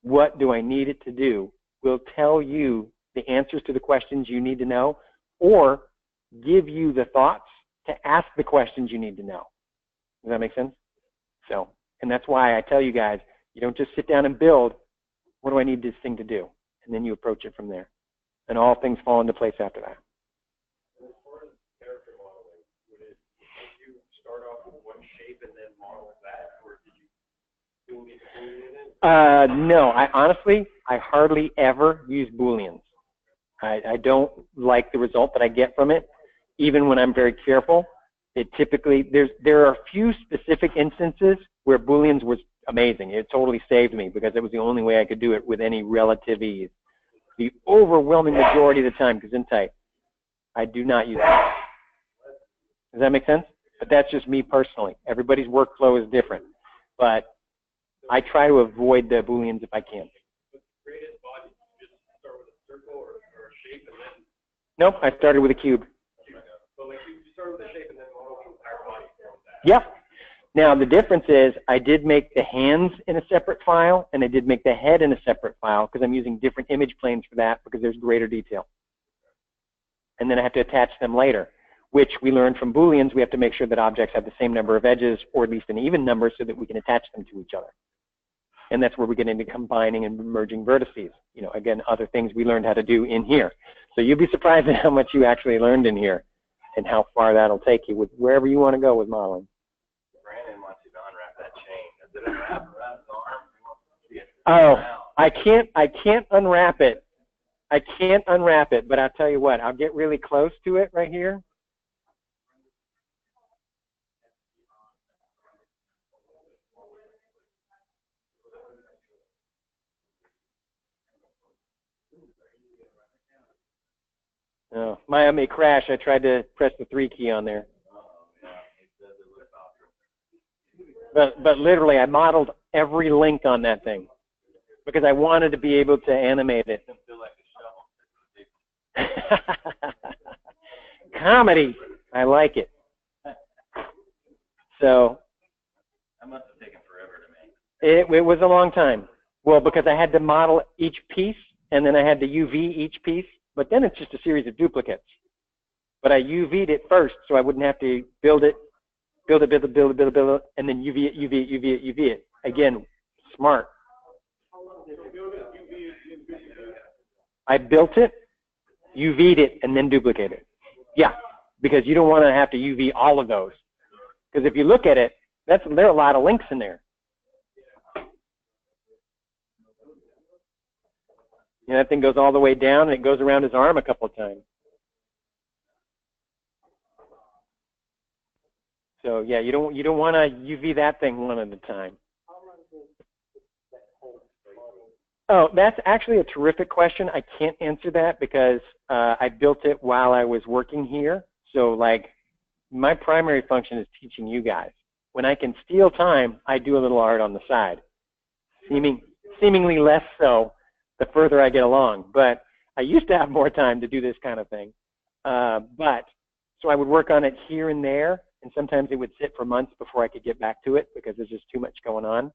What do I need it to do will tell you the answers to the questions you need to know, or give you the thoughts to ask the questions you need to know. Does that make sense? So, and that's why I tell you guys, you don't just sit down and build, what do I need this thing to do? And then you approach it from there. And all things fall into place after that. As far as character modeling, did you start off with one shape and then model that, or did you do anything in it? No, I hardly ever use Booleans. I don't like the result that I get from it, even when I'm very careful. It typically, there are a few specific instances where Booleans was amazing. It totally saved me because it was the only way I could do it with any relative ease. The overwhelming majority of the time, Gesundheit, I do not use it. Does that make sense? But that's just me personally. Everybody's workflow is different. But I try to avoid the Booleans if I can. With the greatest body, you just start with a circle or a shape and then... Nope, I started with a cube. So like you start with a shape and then model the entire body from that. Yep. Now the difference is I did make the hands in a separate file and I did make the head in a separate file because I'm using different image planes for that because there's greater detail. And then I have to attach them later, which we learned from Booleans. We have to make sure that objects have the same number of edges or at least an even number so that we can attach them to each other. And that's where we get into combining and merging vertices. You know, again, other things we learned how to do in here. So you'll be surprised at how much you actually learned in here and how far that'll take you with wherever you want to go with modeling. Brandon wants you to unwrap that chain. Is it unwrapped around his arm? Oh, I can't unwrap it. I can't unwrap it, but I'll tell you what, I'll get really close to it right here. Oh, Maya may crash. I tried to press the 3 key on there. But literally, I modeled every link on that thing because I wanted to be able to animate it. Comedy. I like it. So That must have taken forever to make. it was a long time. Well, because I had to model each piece, and then I had to UV each piece, but then it's just a series of duplicates. But I UV'd it first, so I wouldn't have to build it, and then UV it, UV it, UV it, UV it. Again, smart. I built it, UV'd it, and then duplicated it. Yeah, because you don't want to have to UV all of those. Because if you look at it, there are a lot of links in there. And that thing goes all the way down, and it goes around his arm a couple of times. So yeah, you don't want to UV that thing one at a time. Oh, that's actually a terrific question. I can't answer that because I built it while I was working here. So like, my primary function is teaching you guys. When I can steal time, I do a little art on the side. Seemingly less so the further I get along. But I used to have more time to do this kind of thing. So I would work on it here and there, and sometimes it would sit for months before I could get back to it because there's just too much going on.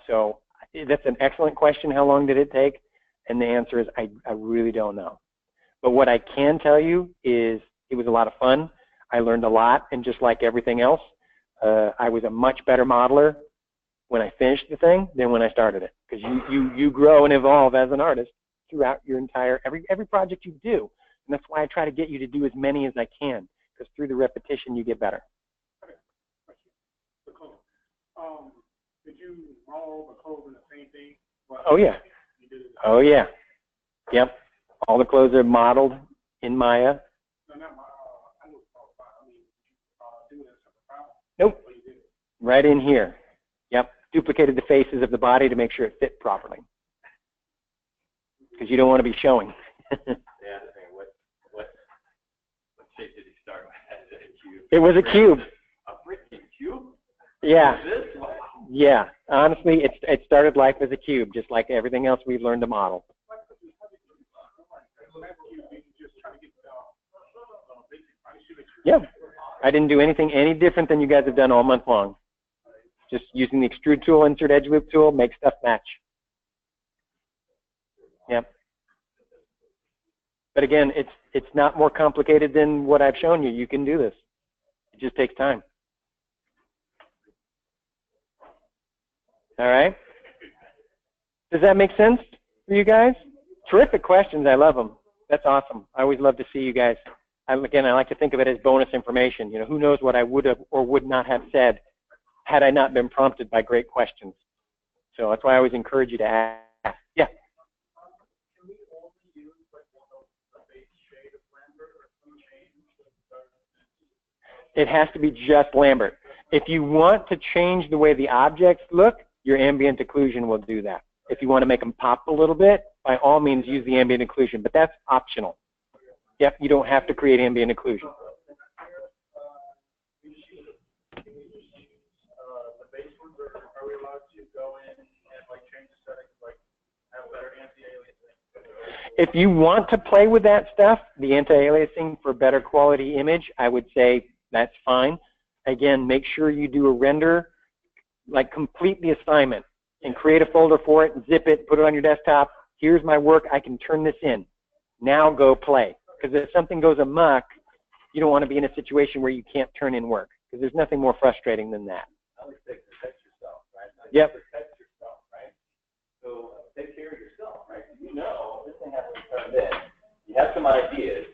So that's an excellent question. How long did it take? And the answer is I really don't know. But what I can tell you is it was a lot of fun. I learned a lot, and just like everything else, I was a much better modeler when I finished the thing than when I started it, because you grow and evolve as an artist throughout your entire every project you do, and that's why I try to get you to do as many as I can, because through the repetition you get better. Did you model the clothes in the same thing? Oh yeah. Oh yeah. Yep. All the clothes are modeled in Maya. No, not Maya. I know I mean, do it in a separate file. Nope. Right in here. Yep. Duplicated the faces of the body to make sure it fit properly. Because you don't want to be showing. Yeah, what shape did he start with? As a cube? It was a cube. A freaking cube? Yeah. This? Yeah. Honestly, it started life as a cube, just like everything else we've learned to model. Yeah. I didn't do anything any different than you guys have done all month long. Just using the extrude tool, insert edge loop tool, make stuff match. Yep. But again, it's not more complicated than what I've shown you. You can do this. It just takes time. All right. Does that make sense for you guys? Terrific questions. I love them. That's awesome. I always love to see you guys. Again, I like to think of it as bonus information. You know, who knows what I would have or would not have said had I not been prompted by great questions. So that's why I always encourage you to ask. Yeah. Can we only use like one of the base shade of Lambert or some change? It has to be just Lambert. If you want to change the way the objects look, your ambient occlusion will do that. If you want to make them pop a little bit, by all means use the ambient occlusion, but that's optional. Yep, you don't have to create ambient occlusion. The base ones, are we allowed to go in and like change the settings, like have better anti-aliasing? If you want to play with that stuff, the anti-aliasing for better quality image, I would say that's fine. Again, make sure you do a render, like complete the assignment and create a folder for it, zip it, put it on your desktop. Here's my work, I can turn this in. Now go play. Because if something goes amok, you don't want to be in a situation where you can't turn in work. Because there's nothing more frustrating than that. Always protect yourself, right? Yep. Protect yourself, right? So take care of yourself, right? You know this thing has to be turned in. You have some ideas.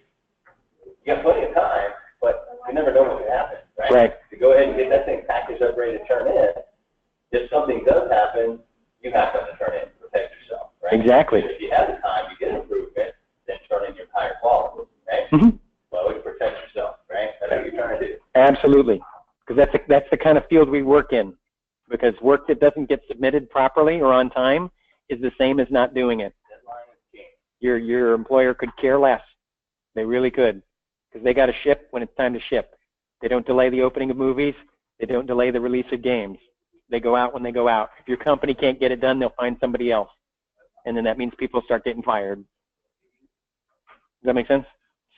You have plenty of time, but you never know what could happen, right? Right. To go ahead and get that thing packaged up, ready to turn in. If something does happen, you have something to turn in. Protect yourself, right? Exactly. If you have the time, you get an improvement, then turn in your entire quality, right? Mm-hmm. Well, always protect yourself, right? That's what you're trying to do. Absolutely. Because that's the kind of field we work in. Because work that doesn't get submitted properly or on time is the same as not doing it. Deadline is king. Your employer could care less. They really could. Because they got to ship when it's time to ship. They don't delay the opening of movies. They don't delay the release of games. They go out when they go out. If your company can't get it done, they'll find somebody else. And then that means people start getting fired. Does that make sense?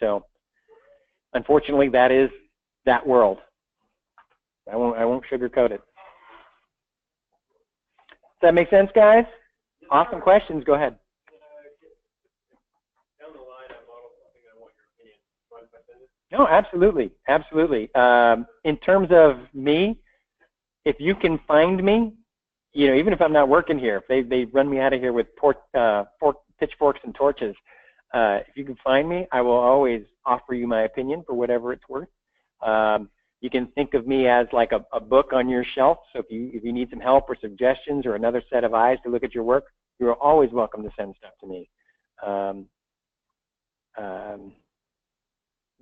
So, unfortunately, that is that world. I won't sugarcoat it. Does that make sense, guys? Awesome questions. Go ahead. Down the line, I model something. I want your opinion. Mind if I send it? No, absolutely, absolutely. In terms of me, if you can find me, you know, even if I'm not working here, if they run me out of here with pitchforks and torches, if you can find me, I will always offer you my opinion for whatever it's worth. You can think of me as like a book on your shelf. So if you need some help or suggestions or another set of eyes to look at your work, you are always welcome to send stuff to me.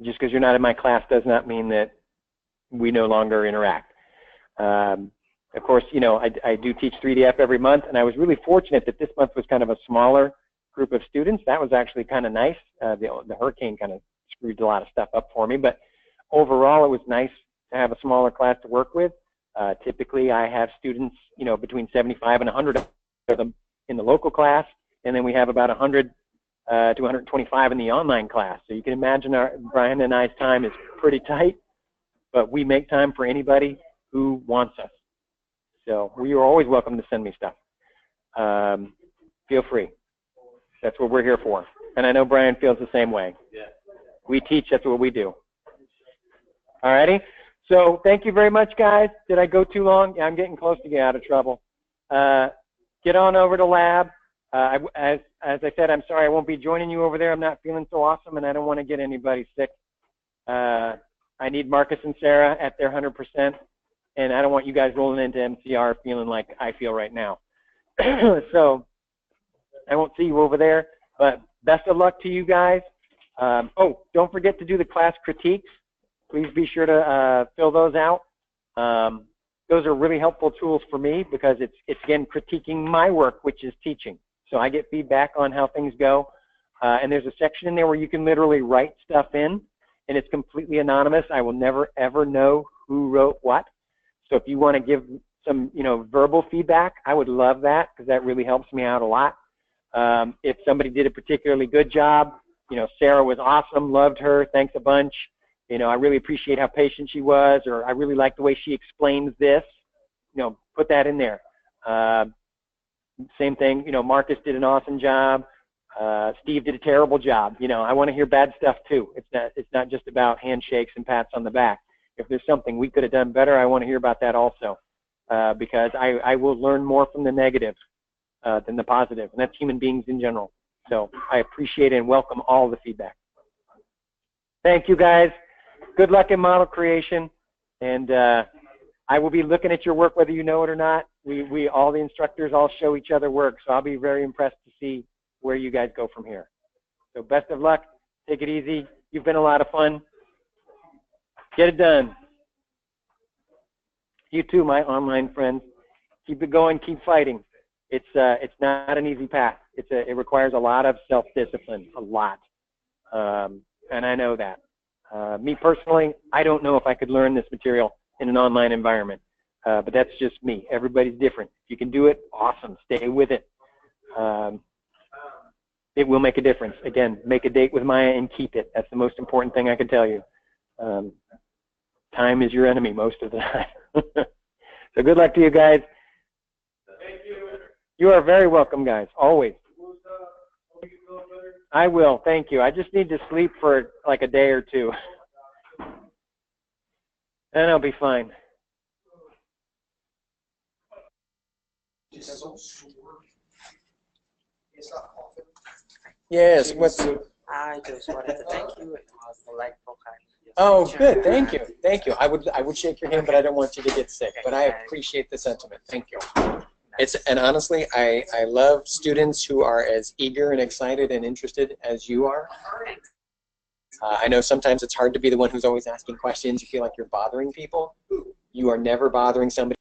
Just because you're not in my class does not mean that we no longer interact. Of course, you know, I do teach 3DF every month, and I was really fortunate that this month was kind of a smaller group of students. That was actually kind of nice. The hurricane kind of screwed a lot of stuff up for me, but overall it was nice to have a smaller class to work with. Typically I have students, you know, between 75 and 100 of them in the local class, and then we have about 100 to 125 in the online class. So you can imagine Brian and I's time is pretty tight, but we make time for anybody who wants us. So you are always welcome to send me stuff. Feel free. That's what we're here for. And I know Brian feels the same way. Yeah. We teach, that's what we do. All righty. So thank you very much, guys. Did I go too long? Yeah, I'm getting close to getting out of trouble. Get on over to lab. As I said, I'm sorry I won't be joining you over there. I'm not feeling so awesome, and I don't want to get anybody sick. I need Marcus and Sarah at their 100%, and I don't want you guys rolling into MCR feeling like I feel right now. So I won't see you over there, but best of luck to you guys. Oh, don't forget to do the class critiques. Please be sure to fill those out. Those are really helpful tools for me because it's again critiquing my work, which is teaching. So I get feedback on how things go, and there's a section in there where you can literally write stuff in, and it's completely anonymous. I will never ever know who wrote what. So if you want to give some, you know, verbal feedback, I would love that because that really helps me out a lot. If somebody did a particularly good job, you know, Sarah was awesome, loved her, thanks a bunch. You know, I really appreciate how patient she was, or I really like the way she explains this. You know, put that in there. Same thing, you know, Marcus did an awesome job. Steve did a terrible job. You know, I want to hear bad stuff too. It's not just about handshakes and pats on the back. If there's something we could have done better, I want to hear about that also, because I will learn more from the negative than the positive, and that's human beings in general. So I appreciate and welcome all the feedback. Thank you, guys. Good luck in model creation, and I will be looking at your work whether you know it or not. We all the instructors all show each other work, so I'll be very impressed to see where you guys go from here. So best of luck. Take it easy. You've been a lot of fun. Get it done. You too, my online friends. Keep it going. Keep fighting. It's not an easy path. It requires a lot of self-discipline, a lot, and I know that. Me personally, I don't know if I could learn this material in an online environment, but that's just me. Everybody's different. If you can do it, awesome. Stay with it. It will make a difference. Again, make a date with Maya and keep it. That's the most important thing I can tell you. Time is your enemy most of the time. So good luck to you guys. Thank you. You are very welcome, guys, always. I will, thank you. I just need to sleep for like a day or two. And I'll be fine. Yes, what's... I just wanted to thank you. It was delightful. Oh, good, thank you. Thank you. I would shake your hand, but I don't want you to get sick. But I appreciate the sentiment. Thank you. And honestly, I love students who are as eager and excited and interested as you are. I know sometimes it's hard to be the one who's always asking questions. You feel like you're bothering people. You are never bothering somebody.